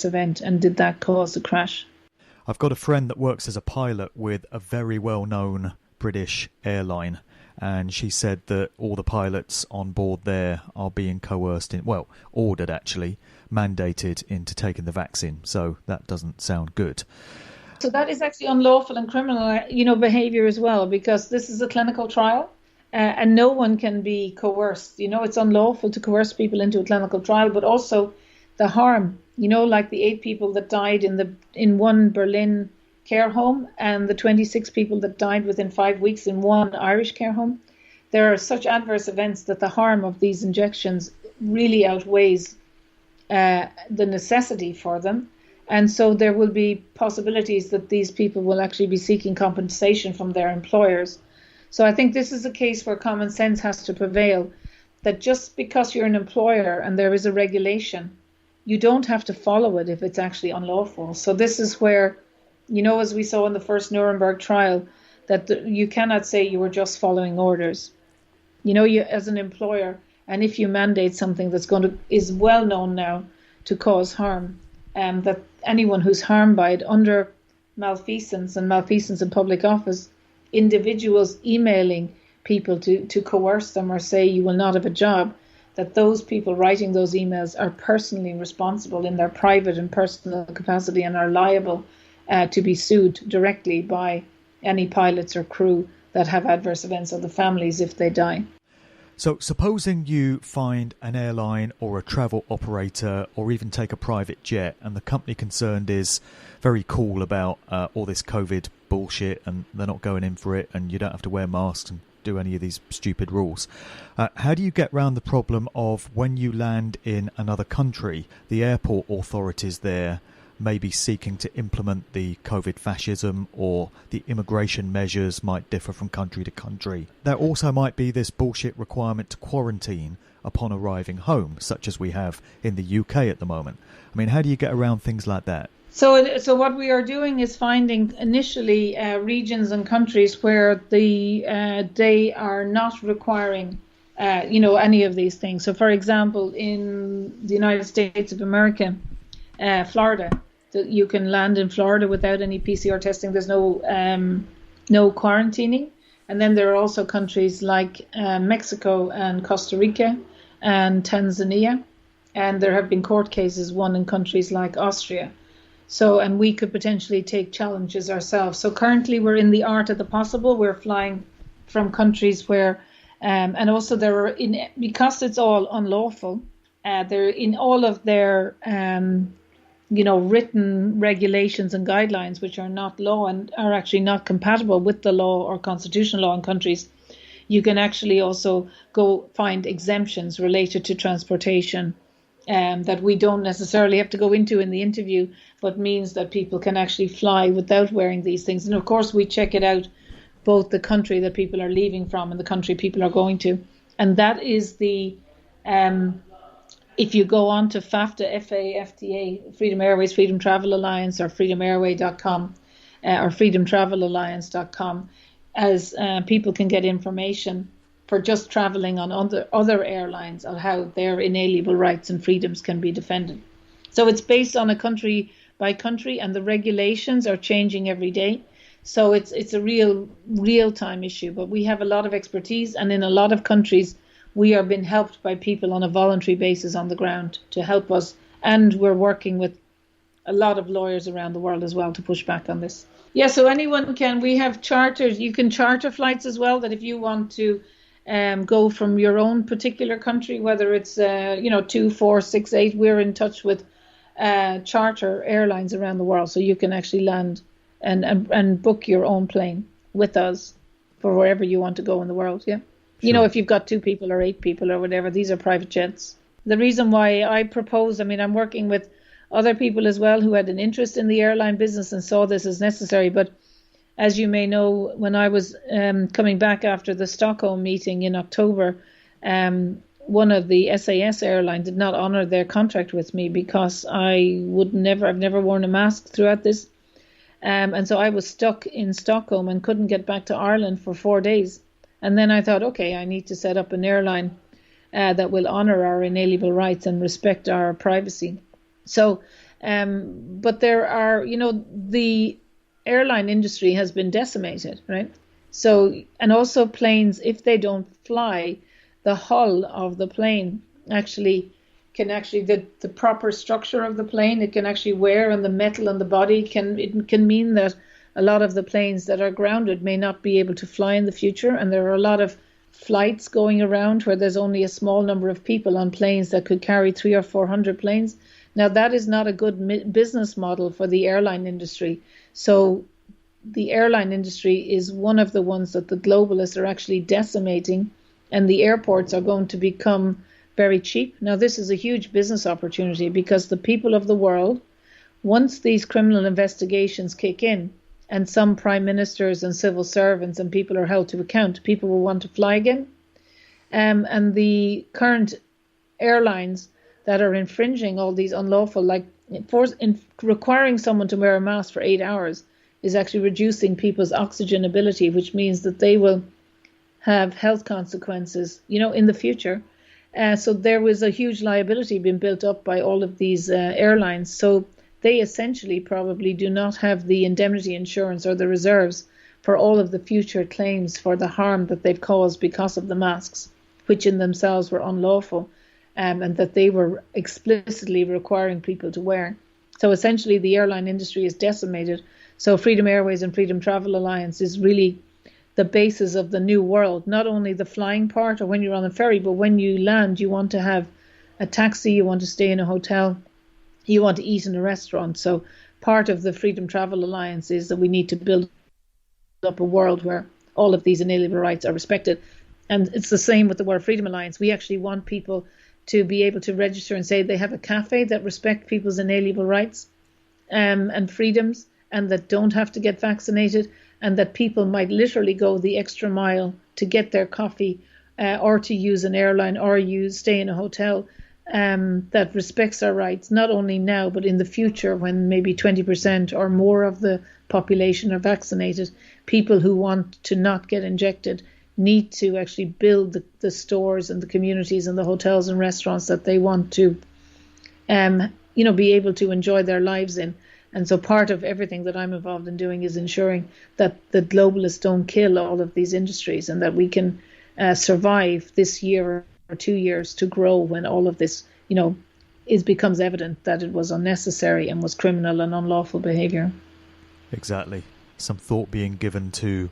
event, and did that cause a crash? I've got a friend that works as a pilot with a very well-known British airline, and she said that all the pilots on board there are being coerced ordered actually, mandated into taking the vaccine. So that doesn't sound good. So that is actually unlawful and criminal, behavior as well, because this is a clinical trial, and no one can be coerced. It's unlawful to coerce people into a clinical trial, but also the harm, like the 8 people that died in one Berlin care home, and the 26 people that died within 5 weeks in one Irish care home. There are such adverse events that the harm of these injections really outweighs the necessity for them. And so there will be possibilities that these people will actually be seeking compensation from their employers. So I think this is a case where common sense has to prevail, that just because you're an employer and there is a regulation, you don't have to follow it if it's actually unlawful. So this is where, as we saw in the first Nuremberg trial, that you cannot say you were just following orders. You as an employer, and if you mandate something is well known now to cause harm, that anyone who's harmed by it under malfeasance in public office, individuals emailing people to coerce them or say you will not have a job, that those people writing those emails are personally responsible in their private and personal capacity, and are liable to be sued directly by any pilots or crew that have adverse events, or the families if they die. So supposing you find an airline or a travel operator, or even take a private jet, and the company concerned is very cool about all this COVID bullshit, and they're not going in for it, and you don't have to wear masks and do any of these stupid rules. How do you get around the problem of, when you land in another country, the airport authorities there may be seeking to implement the COVID fascism, or the immigration measures might differ from country to country? There also might be this bullshit requirement to quarantine upon arriving home, such as we have in the UK at the moment. I mean, how do you get around things like that? So what we are doing is finding initially regions and countries where they are not requiring any of these things. So for example, in the United States of America, Florida, that you can land in Florida without any PCR testing. There's no quarantining. And then there are also countries like Mexico and Costa Rica and Tanzania, and there have been court cases won in countries like Austria. So, and we could potentially take challenges ourselves. So currently we're in the art of the possible. We're flying from countries where, and also because it's all unlawful, they're in all of their written regulations and guidelines which are not law and are actually not compatible with the law or constitutional law in countries, you can actually also go find exemptions related to transportation that we don't necessarily have to go into in the interview, but means that people can actually fly without wearing these things. And of course, we check it out, both the country that people are leaving from and the country people are going to. And that is the, if you go on to FAFTA, FAFTA, Freedom Airways, Freedom Travel Alliance, or freedomairway.com, or freedomtravelalliance.com, as people can get information for just traveling on other airlines on how their inalienable rights and freedoms can be defended. So it's based on a country by country, and the regulations are changing every day. So it's a real time issue, but we have a lot of expertise, and in a lot of countries we are being helped by people on a voluntary basis on the ground to help us, and we're working with a lot of lawyers around the world as well to push back on this. Yeah, so anyone can, we have charters, you can charter flights as well, that if you want to go from your own particular country, whether it's 2, 4, 6, 8, we're in touch with charter airlines around the world, so you can actually land and book your own plane with us for wherever you want to go in the world. Yeah, sure. If you've got 2 people or 8 people or whatever, these are private jets. The reason why I propose, I'm working with other people as well who had an interest in the airline business and saw this as necessary, but as you may know, when I was coming back after the Stockholm meeting in October, one of the SAS airline did not honour their contract with me because I've never worn a mask throughout this. And so I was stuck in Stockholm and couldn't get back to Ireland for 4 days. And then I thought, okay, I need to set up an airline that will honour our inalienable rights and respect our privacy. So, but there are, the airline industry has been decimated, right? So, and also planes, if they don't fly, the hull of the plane the proper structure of the plane, it can actually wear, and the metal on the body can mean that a lot of the planes that are grounded may not be able to fly in the future. And there are a lot of flights going around where there's only a small number of people on planes that could carry 300 or 400 planes. Now, that is not a good business model for the airline industry. So the airline industry is one of the ones that the globalists are actually decimating, and the airports are going to become very cheap. Now, this is a huge business opportunity because the people of the world, once these criminal investigations kick in and some prime ministers and civil servants and people are held to account, people will want to fly again. And the current airlines that are infringing all these unlawful, requiring someone to wear a mask for 8 hours is actually reducing people's oxygen ability, which means that they will have health consequences, in the future. So there was a huge liability being built up by all of these airlines. So they essentially probably do not have the indemnity insurance or the reserves for all of the future claims for the harm that they've caused because of the masks, which in themselves were unlawful, and that they were explicitly requiring people to wear. So essentially the airline industry is decimated. So Freedom Airways and Freedom Travel Alliance is really the basis of the new world, not only the flying part or when you're on a ferry, but when you land, you want to have a taxi, you want to stay in a hotel, you want to eat in a restaurant. So part of the Freedom Travel Alliance is that we need to build up a world where all of these inalienable rights are respected. And it's the same with the World Freedom Alliance. We actually want people to be able to register and say they have a cafe that respect people's inalienable rights and freedoms, and that don't have to get vaccinated, and that people might literally go the extra mile to get their coffee or to use an airline or stay in a hotel that respects our rights, not only now, but in the future when maybe 20% or more of the population are vaccinated. People who want to not get injected need to actually build the stores and the communities and the hotels and restaurants that they want to, be able to enjoy their lives in. And so part of everything that I'm involved in doing is ensuring that the globalists don't kill all of these industries, and that we can survive this year or 2 years to grow when all of this, becomes evident that it was unnecessary and was criminal and unlawful behaviour. Exactly. Some thought being given to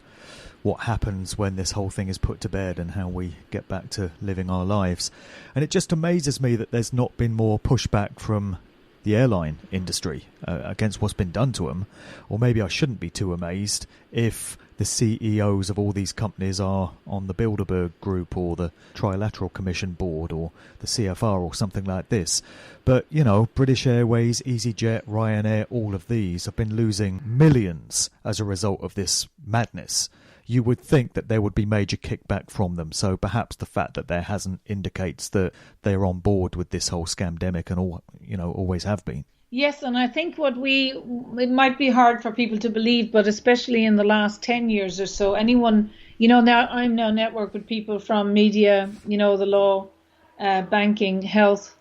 what happens when this whole thing is put to bed and how we get back to living our lives. And it just amazes me that there's not been more pushback from the airline industry, against what's been done to them. Or maybe I shouldn't be too amazed if the CEOs of all these companies are on the Bilderberg Group or the Trilateral Commission Board or the CFR or something like this. But, British Airways, EasyJet, Ryanair, all of these have been losing millions as a result of this madness. You would think that there would be major kickback from them. So perhaps the fact that there hasn't indicates that they're on board with this whole scamdemic and always have been. Yes, and I think it might be hard for people to believe, but especially in the last 10 years or so, anyone, now I'm now networked with people from media, the law, banking, health,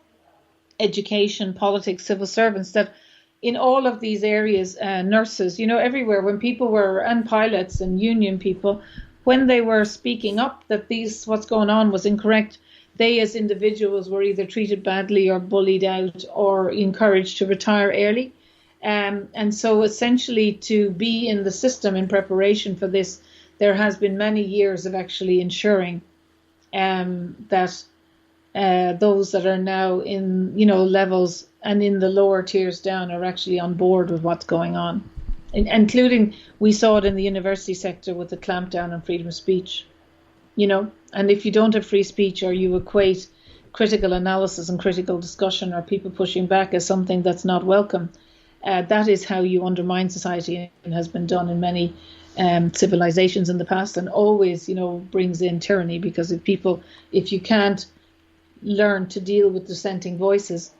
education, politics, civil servants, that in all of these areas, nurses, everywhere, when people were, and pilots and union people, when they were speaking up that what's going on was incorrect, they as individuals were either treated badly or bullied out or encouraged to retire early. And so essentially to be in the system in preparation for this, there has been many years of actually ensuring that those that are now in, levels and in the lower tiers down are actually on board with what's going on. Including, we saw it in the university sector with the clampdown on freedom of speech. And if you don't have free speech or you equate critical analysis and critical discussion or people pushing back as something that's not welcome, that is how you undermine society, and has been done in many civilizations in the past, and always, brings in tyranny, because if you can't learn to deal with dissenting voices,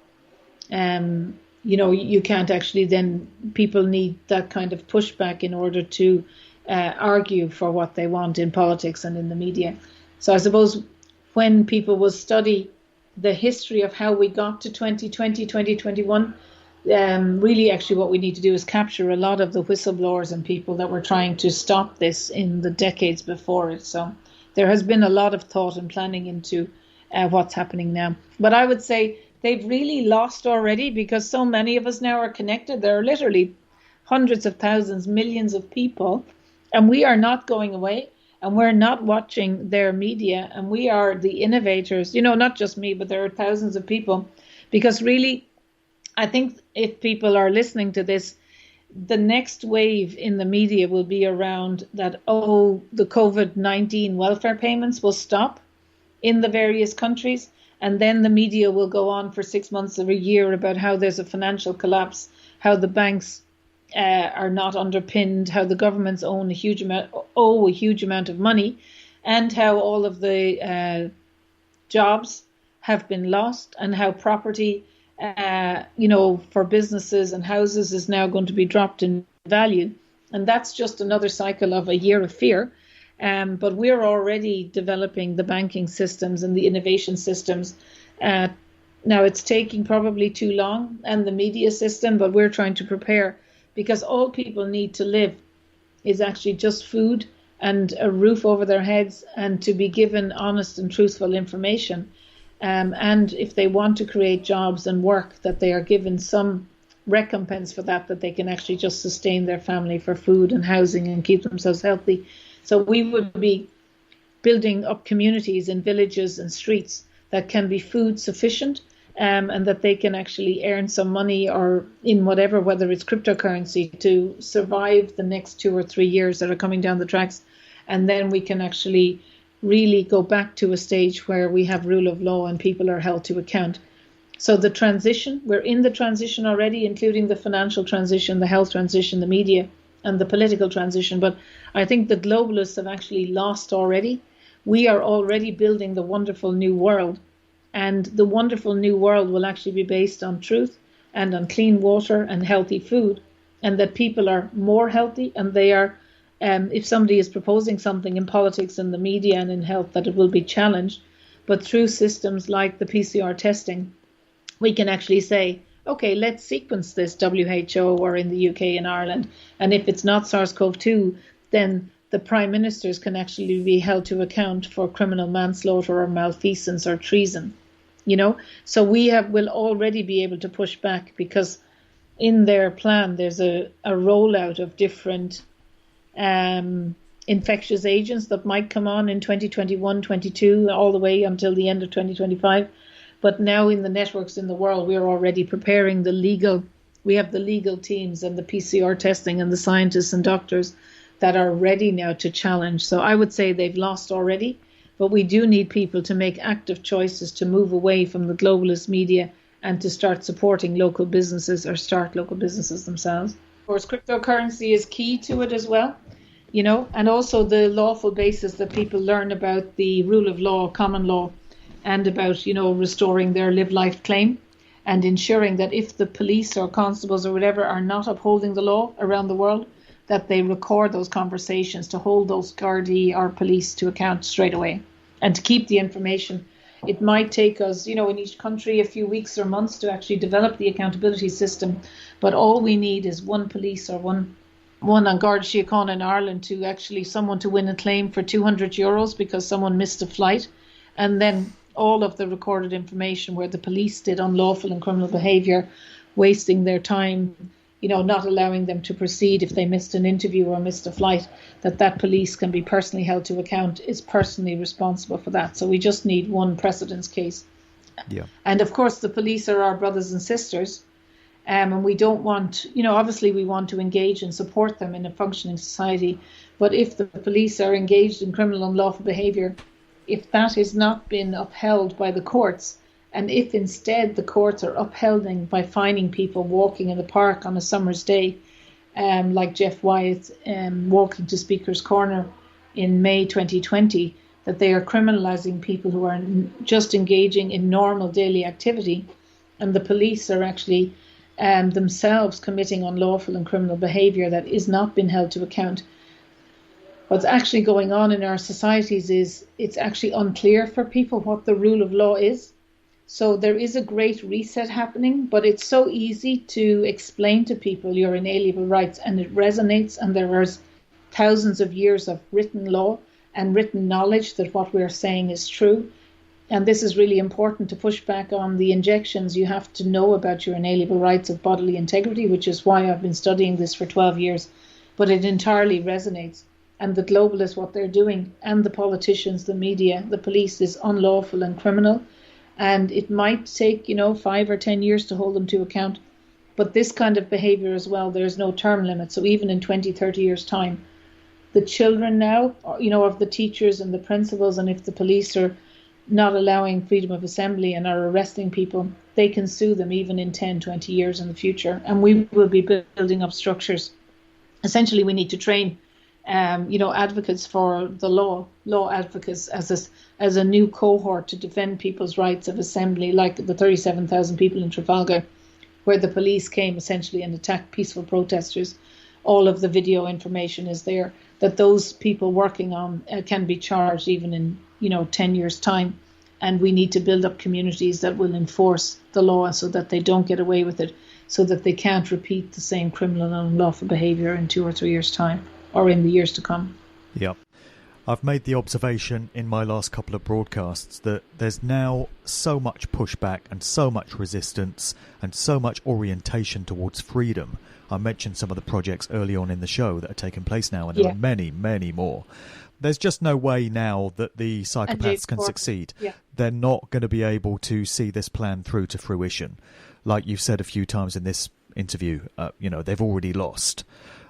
you can't actually, then people need that kind of pushback in order to argue for what they want in politics and in the media. So I suppose when people will study the history of how we got to 2020, 2021, really actually what we need to do is capture a lot of the whistleblowers and people that were trying to stop this in the decades before it. So there has been a lot of thought and planning into what's happening now. But I would say they've really lost already, because so many of us now are connected. There are literally hundreds of thousands, millions of people, and we are not going away, and we're not watching their media, and we are the innovators, not just me, but there are thousands of people. Because really, I think if people are listening to this, the next wave in the media will be around that, the COVID-19 welfare payments will stop in the various countries. And then the media will go on for 6 months or a year about how there's a financial collapse, how the banks are not underpinned, how the governments owe a huge amount of money, and how all of the jobs have been lost, and how property, for businesses and houses is now going to be dropped in value. And that's just another cycle of a year of fear. But we're already developing the banking systems and the innovation systems. Now it's taking probably too long, and the media system, but we're trying to prepare, because all people need to live is actually just food and a roof over their heads, and to be given honest and truthful information. And if they want to create jobs and work, that they are given some recompense for that they can actually just sustain their family for food and housing and keep themselves healthy. So we would be building up communities in villages and streets that can be food sufficient, and that they can actually earn some money, or in whether it's cryptocurrency, to survive the next 2 or 3 years that are coming down the tracks. And then we can actually really go back to a stage where we have rule of law and people are held to account. So the transition, we're in the transition already, including the financial transition, the health transition, the media, and the political transition. But I think the globalists have actually lost already. We are already building the wonderful new world. And the wonderful new world will actually be based on truth and on clean water and healthy food, and that people are more healthy, and they are, if somebody is proposing something in politics and the media and in health, that it will be challenged. But through systems like the PCR testing, we can actually say, okay, let's sequence this WHO, or in the UK and Ireland. And if it's not SARS-CoV-2, then the prime ministers can actually be held to account for criminal manslaughter or malfeasance or treason. So will already be able to push back, because in their plan there's a rollout of different infectious agents that might come on in 2021, 22, all the way until the end of 2025. But now in the networks in the world, we're already preparing we have the legal teams and the PCR testing and the scientists and doctors that are ready now to challenge. So I would say they've lost already, but we do need people to make active choices to move away from the globalist media and to start supporting local businesses or start local businesses themselves. Of course, cryptocurrency is key to it as well, and also the lawful basis that people learn about the rule of law, common law, and about, restoring their live life claim and ensuring that if the police or constables or whatever are not upholding the law around the world, that they record those conversations to hold those Gardaí or police to account straight away and to keep the information. It might take us, in each country a few weeks or months to actually develop the accountability system, but all we need is one police or one on Garda Síochána in Ireland to actually someone to win a claim for €200 because someone missed a flight, and then all of the recorded information where the police did unlawful and criminal behaviour, wasting their time, not allowing them to proceed if they missed an interview or missed a flight, that police can be personally held to account, is personally responsible for that. So we just need one precedence case. Yeah. And of course, the police are our brothers and sisters. And we don't want, obviously we want to engage and support them in a functioning society. But if the police are engaged in criminal and unlawful behaviour, if that has not been upheld by the courts, and if instead the courts are upholding by fining people walking in the park on a summer's day, like Jeff Wyatt walking to Speaker's Corner in May 2020, that they are criminalising people who are just engaging in normal daily activity, and the police are actually themselves committing unlawful and criminal behaviour that is not being held to account. What's actually going on in our societies is it's actually unclear for people what the rule of law is. So there is a great reset happening, but it's so easy to explain to people your inalienable rights, and it resonates, and there are thousands of years of written law and written knowledge that what we're saying is true. And this is really important to push back on the injections. You have to know about your inalienable rights of bodily integrity, which is why I've been studying this for 12 years. But it entirely resonates. And the globalists, what they're doing, and the politicians, the media, the police, is unlawful and criminal. And it might take, 5 or 10 years to hold them to account. But this kind of behaviour as well, there's no term limit. So even in 20, 30 years' time, the children now, of the teachers and the principals, and if the police are not allowing freedom of assembly and are arresting people, they can sue them even in 10, 20 years in the future. And we will be building up structures. Essentially, we need to train advocates for the law advocates as a new cohort to defend people's rights of assembly, like the 37,000 people in Trafalgar, where the police came essentially and attacked peaceful protesters. All of the video information is there, that those people working on can be charged even in 10 years' time. And we need to build up communities that will enforce the law so that they don't get away with it, so that they can't repeat the same criminal and unlawful behaviour in 2 or 3 years' time, or in the years to come. Yep. I've made the observation in my last couple of broadcasts that there's now so much pushback and so much resistance and so much orientation towards freedom. I mentioned some of the projects early on in the show that are taking place now, and there are many, many more. There's just no way now that the psychopaths can succeed. Yeah. They're not going to be able to see this plan through to fruition. Like you've said a few times in this interview, they've already lost.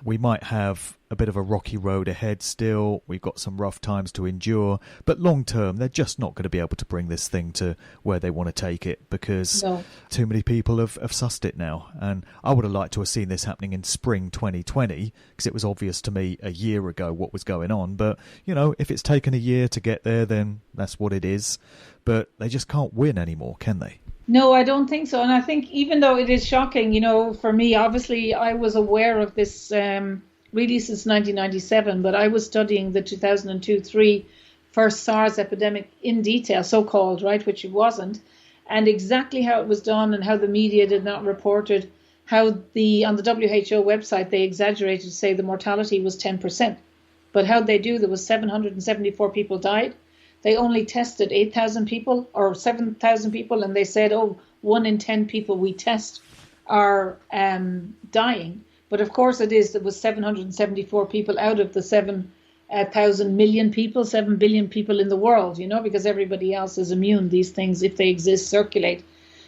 We might have a bit of a rocky road ahead still. We've got some rough times to endure. But long term, they're just not going to be able to bring this thing to where they want to take it, because too many people have sussed it now. And I would have liked to have seen this happening in spring 2020, because it was obvious to me a year ago what was going on. But, if it's taken a year to get there, then that's what it is. But they just can't win anymore, can they? No, I don't think so. And I think even though it is shocking, for me, obviously I was aware of this really since 1997, but I was studying the 2002-3 first Sars epidemic in detail, so-called, right, which it wasn't, and exactly how it was done and how the media did not report it, how on the WHO website they exaggerated to say the mortality was 10%. But how'd they do? There was 774 people died. They only tested 8,000 people or 7,000 people, and they said, 1 in 10 people we test are dying. But of course there was 774 people out of the 1,000 million people, 7 billion people in the world, because everybody else is immune. These things, if they exist, circulate.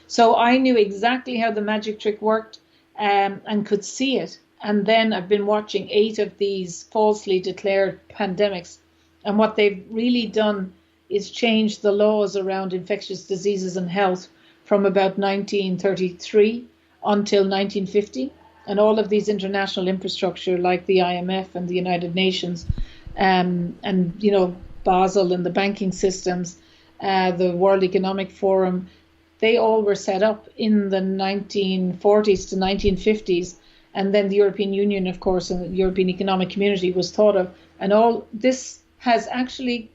So I knew exactly how the magic trick worked and could see it. And then I've been watching 8 of these falsely declared pandemics. And what they've really done is change the laws around infectious diseases and health from about 1933 until 1950. And all of these international infrastructure like the IMF and the United Nations and Basel and the banking systems, the World Economic Forum, they all were set up in the 1940s to 1950s. And then the European Union, of course, and the European Economic Community was thought of. And all this has actually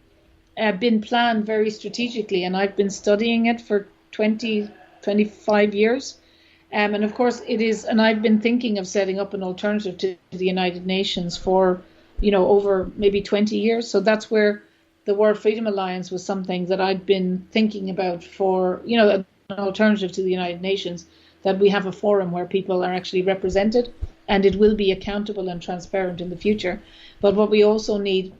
been planned very strategically. And I've been studying it for 25 years. And of course it is, and I've been thinking of setting up an alternative to the United Nations for, over maybe 20 years. So that's where the World Freedom Alliance was something that I'd been thinking about for, an alternative to the United Nations, that we have a forum where people are actually represented and it will be accountable and transparent in the future. But what we also need,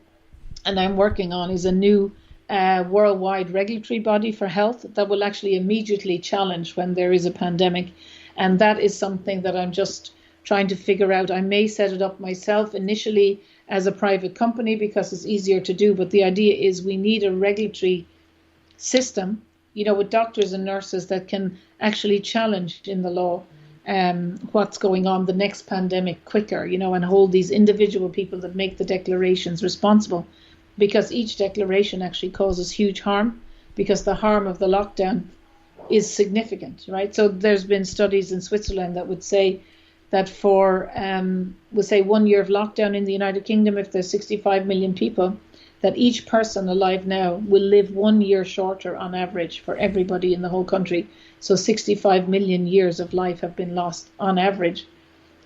and I'm working on, is a new worldwide regulatory body for health that will actually immediately challenge when there is a pandemic. And that is something that I'm just trying to figure out. I may set it up myself initially as a private company because it's easier to do. But the idea is we need a regulatory system, with doctors and nurses that can actually challenge in the law what's going on the next pandemic quicker, and hold these individual people that make the declarations responsible, because each declaration actually causes huge harm, because the harm of the lockdown is significant, right? So there's been studies in Switzerland that would say that for, 1 year of lockdown in the United Kingdom, if there's 65 million people, that each person alive now will live 1 year shorter on average for everybody in the whole country. So 65 million years of life have been lost on average.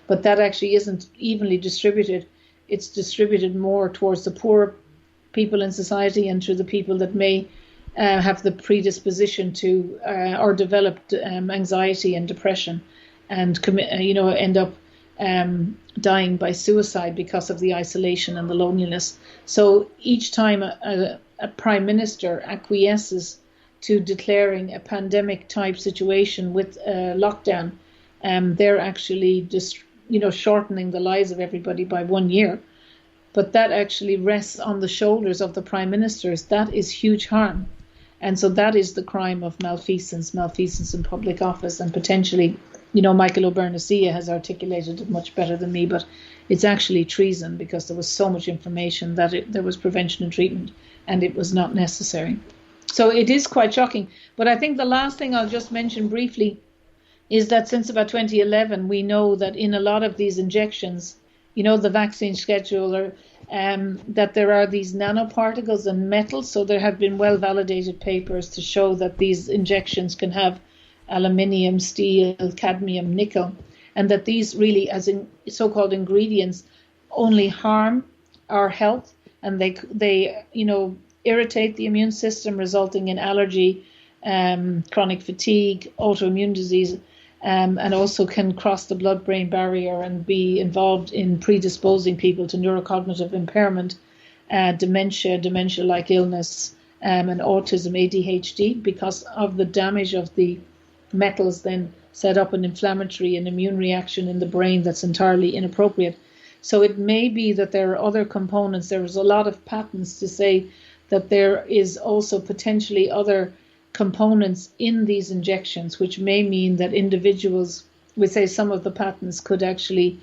But that actually isn't evenly distributed. It's distributed more towards the poor people in society and to the people that may have the predisposition to or developed anxiety and depression and end up dying by suicide because of the isolation and the loneliness. So each time a prime minister acquiesces to declaring a pandemic type situation with lockdown, they're actually just shortening the lives of everybody by 1 year. But that actually rests on the shoulders of the prime ministers. That is huge harm. And so that is the crime of malfeasance in public office, and potentially, Michael O'Byrne-Sia has articulated it much better than me, but it's actually treason, because there was so much information that there was prevention and treatment and it was not necessary. So it is quite shocking. But I think the last thing I'll just mention briefly is that since about 2011, we know that in a lot of these injections, the vaccine schedule, that there are these nanoparticles and metals. So there have been well-validated papers to show that these injections can have aluminium, steel, cadmium, nickel, and that these really, as in so-called ingredients, only harm our health, and they irritate the immune system, resulting in allergy, chronic fatigue, autoimmune disease, and also can cross the blood-brain barrier and be involved in predisposing people to neurocognitive impairment, dementia-like illness, and autism, ADHD, because of the damage of the metals then set up an inflammatory and immune reaction in the brain that's entirely inappropriate. So it may be that there are other components. There is a lot of patents to say that there is also potentially other components in these injections, which may mean that individuals, we say some of the patents could actually,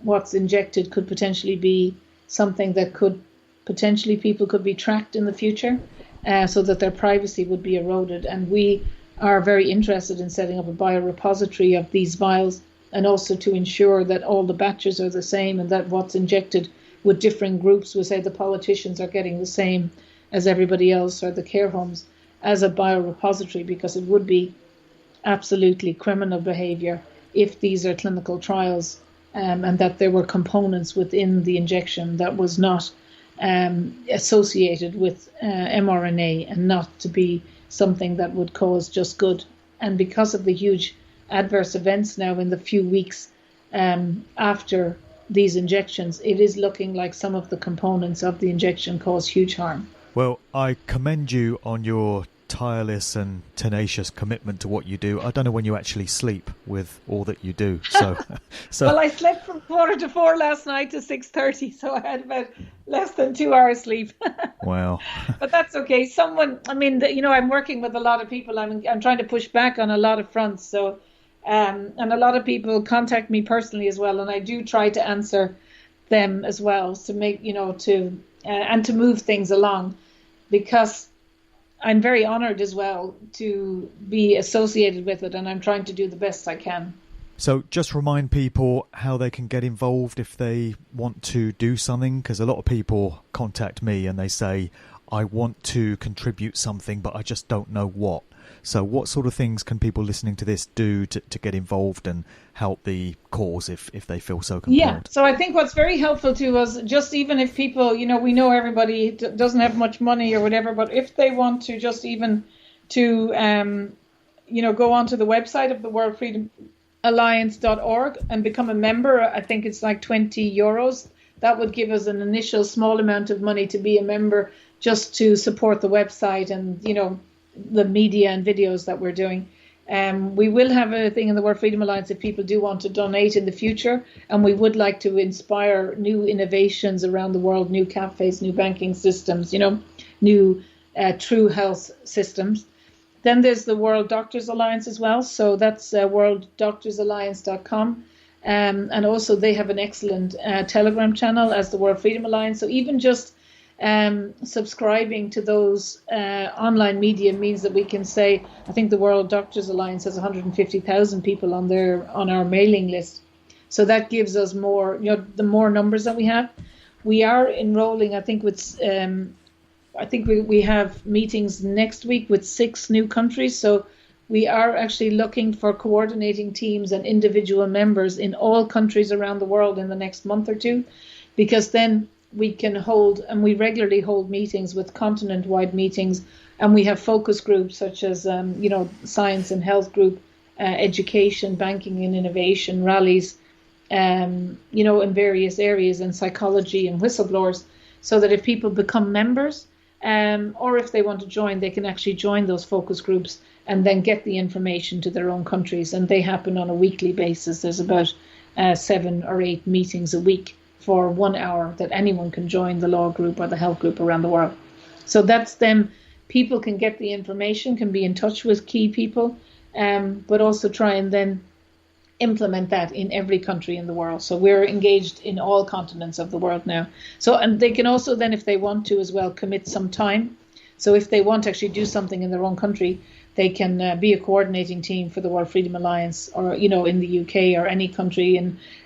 what's injected could potentially be something that could potentially people could be tracked in the future, so that their privacy would be eroded. And we are very interested in setting up a biorepository of these vials, and also to ensure that all the batches are the same and that what's injected with different groups, we say the politicians are getting the same as everybody else, or the care homes, as a biorepository, because it would be absolutely criminal behaviour if these are clinical trials, and that there were components within the injection that was not associated with mRNA, and not to be something that would cause just good. And because of the huge adverse events now in the few weeks after these injections, it is looking like some of the components of the injection cause huge harm. Well, I commend you on your tireless and tenacious commitment to what you do. I don't know when you actually sleep with all that you do. So Well, I slept from 3:45 last night to 6:30, so I had about less than 2 hours sleep. Wow. But that's okay. I'm working with a lot of people. I'm trying to push back on a lot of fronts. So, and a lot of people contact me personally as well, and I do try to answer them as well to make, and to move things along, because I'm very honored as well to be associated with it, and I'm trying to do the best I can. So just remind people how they can get involved if they want to do something, because a lot of people contact me and they say, I want to contribute something, but I just don't know what. So what sort of things can people listening to this do to get involved and help the cause if they feel so compelled? Yeah, so I think what's very helpful to us, just even if people, we know everybody doesn't have much money or whatever, but if they want to just even to, go onto the website of the World Freedom Alliance.org and become a member, I think it's like €20. That would give us an initial small amount of money to be a member, just to support the website and, the media and videos that we're doing. We will have a thing in the World Freedom Alliance if people do want to donate in the future, and we would like to inspire new innovations around the world, new cafes, new banking systems, new true health systems. Then there's the World Doctors Alliance as well, so that's worlddoctorsalliance.com. And also they have an excellent Telegram channel as the World Freedom Alliance. So even just subscribing to those online media means that we can say, I think the World Doctors Alliance has 150,000 people on our mailing list. So that gives us more, the more numbers that we have. We are enrolling, I think we have meetings next week with 6 new countries. So we are actually looking for coordinating teams and individual members in all countries around the world in the next month or two, because then we can hold, and we regularly hold meetings with continent-wide meetings, and we have focus groups such as, science and health group, education, banking and innovation, rallies, in various areas, and psychology and whistleblowers, so that if people become members, or if they want to join, they can actually join those focus groups and then get the information to their own countries. And they happen on a weekly basis. There's about 7 or 8 meetings a week for 1 hour that anyone can join the law group or the health group around the world. So that's them. People can get the information, can be in touch with key people, but also try and then implement that in every country in the world. So we're engaged in all continents of the world now. So, and they can also then, if they want to as well, commit some time. So if they want to actually do something in their own country, they can be a coordinating team for the World Freedom Alliance, or, in the UK or any country.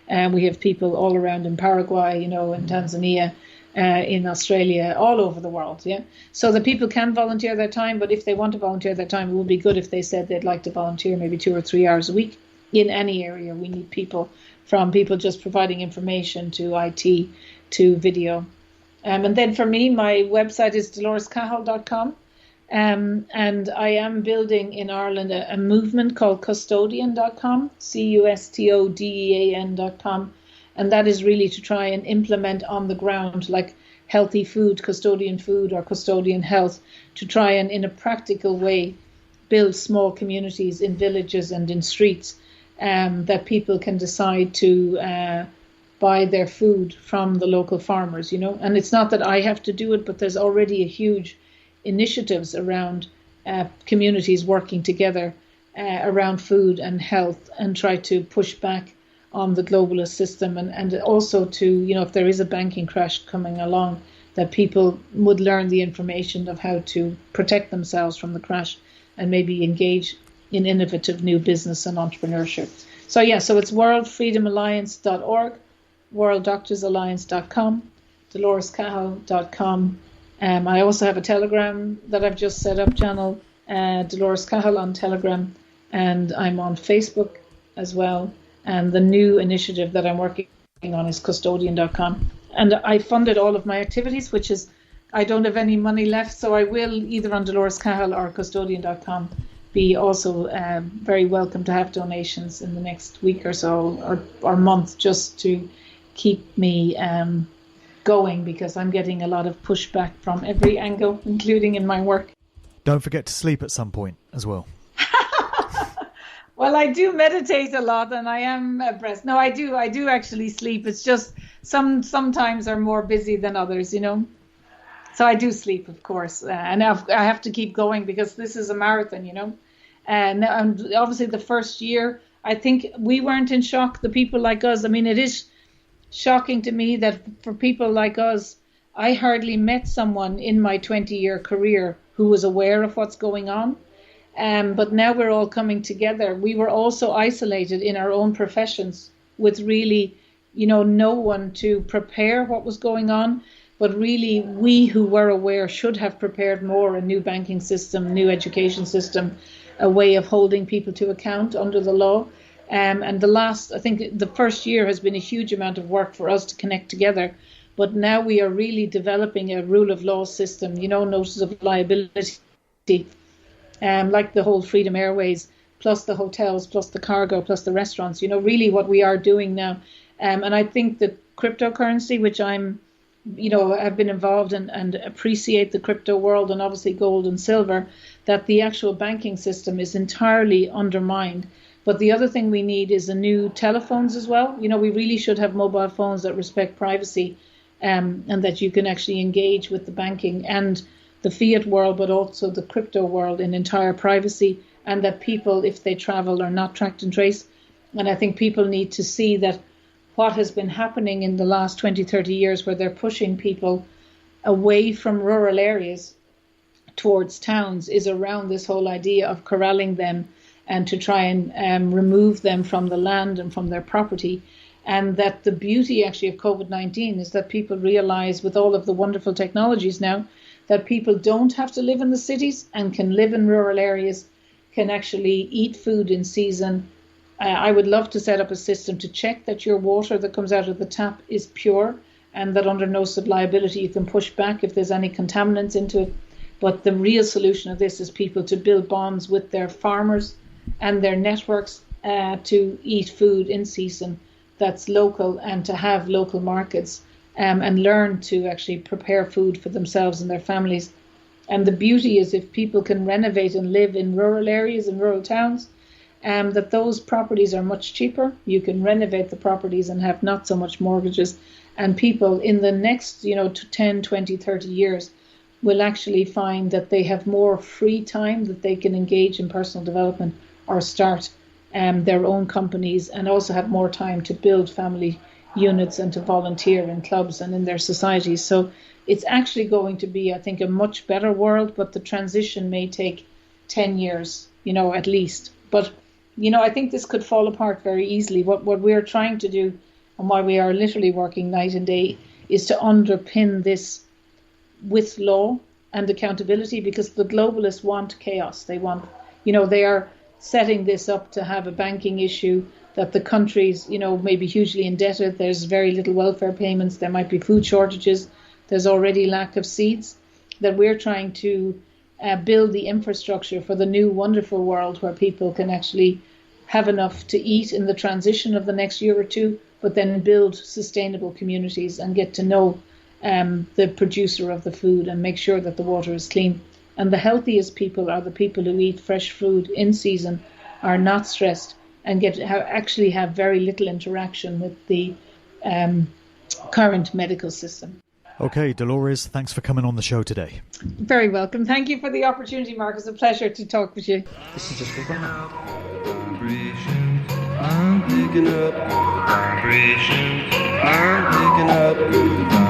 And we have people all around in Paraguay, in Tanzania, in Australia, all over the world. Yeah. So the people can volunteer their time, but if they want to volunteer their time, it would be good if they said they'd like to volunteer maybe 2 or 3 hours a week in any area. We need people, from people just providing information to IT to video. And then for me, my website is dolorescahill.com. And I am building in Ireland a movement called custodian.com, CUSTODEAN.com. And that is really to try and implement on the ground, like healthy food, custodian food or custodian health, to try and in a practical way build small communities in villages and in streets, that people can decide to buy their food from the local farmers, And it's not that I have to do it, but there's already a huge initiatives around communities working together around food and health, and try to push back on the globalist system, and also to, if there is a banking crash coming along, that people would learn the information of how to protect themselves from the crash and maybe engage in innovative new business and entrepreneurship. So it's worldfreedomalliance.org, worlddoctorsalliance.com, dolorescahill.com. I also have a Telegram that I've just set up, channel Dolores Cahill on Telegram, and I'm on Facebook as well. And the new initiative that I'm working on is custodian.com. And I funded all of my activities, which is, I don't have any money left, so I will either on Dolores Cahill or custodian.com be also very welcome to have donations in the next week or so, or month, just to keep me going, because I'm getting a lot of pushback from every angle, including in my work. Don't forget to sleep at some point as well. Well, I do meditate a lot, and I am abreast. No, I do actually sleep. It's just sometimes are more busy than others, you know. So I do sleep, of course, and I have to keep going because this is a marathon, you know. And obviously the first year, I think we weren't in shock. The people like us, I mean, it is shocking to me that for people like us, I hardly met someone in my 20-year career who was aware of what's going on. But now we're all coming together. We were also isolated in our own professions with really, you know, no one to prepare what was going on. But really, we who were aware should have prepared more: a new banking system, new education system, a way of holding people to account under the law. And I think the first year has been a huge amount of work for us to connect together. But now we are really developing a rule of law system, you know, notice of liability, like the whole Freedom Airways, plus the hotels, plus the cargo, plus the restaurants, you know, really what we are doing now. And I think that cryptocurrency, which I've been involved in and appreciate the crypto world, and obviously gold and silver, that the actual banking system is entirely undermined. But the other thing we need is a new telephones as well. You know, we really should have mobile phones that respect privacy, and that you can actually engage with the banking and the fiat world, but also the crypto world in entire privacy, and that people, if they travel, are not tracked and traced. And I think people need to see that what has been happening in the last 20, 30 years, where they're pushing people away from rural areas towards towns, is around this whole idea of corralling them and to try and remove them from the land and from their property. And that the beauty actually of COVID-19 is that people realize, with all of the wonderful technologies now, that people don't have to live in the cities and can live in rural areas, can actually eat food in season. I would love to set up a system to check that your water that comes out of the tap is pure, and that under no liability you can push back if there's any contaminants into it. But the real solution of this is people to build bonds with their farmers and their networks to eat food in season that's local, and to have local markets, and learn to actually prepare food for themselves and their families. And the beauty is, if people can renovate and live in rural areas and rural towns, that those properties are much cheaper. You can renovate the properties and have not so much mortgages. And people in the next, 10, 20, 30 years will actually find that they have more free time, that they can engage in personal development or start their own companies, and also have more time to build family units and to volunteer in clubs and in their societies. So it's actually going to be, I think, a much better world, but the transition may take 10 years, at least. But, I think this could fall apart very easily. What we're trying to do, and why we are literally working night and day, is to underpin this with law and accountability, because the globalists want chaos. They want, they are setting this up to have a banking issue, that the countries, may be hugely indebted. There's very little welfare payments. There might be food shortages. There's already lack of seeds. That we're trying to build the infrastructure for the new wonderful world, where people can actually have enough to eat in the transition of the next year or two, but then build sustainable communities and get to know the producer of the food and make sure that the water is clean. And the healthiest people are the people who eat fresh food in season, are not stressed, and actually have very little interaction with the current medical system. Okay, Dolores, thanks for coming on the show today. Very welcome. Thank you for the opportunity, Mark. It's a pleasure to talk with you. This is just for vibrations. I'm picking up vibrations. I'm picking up good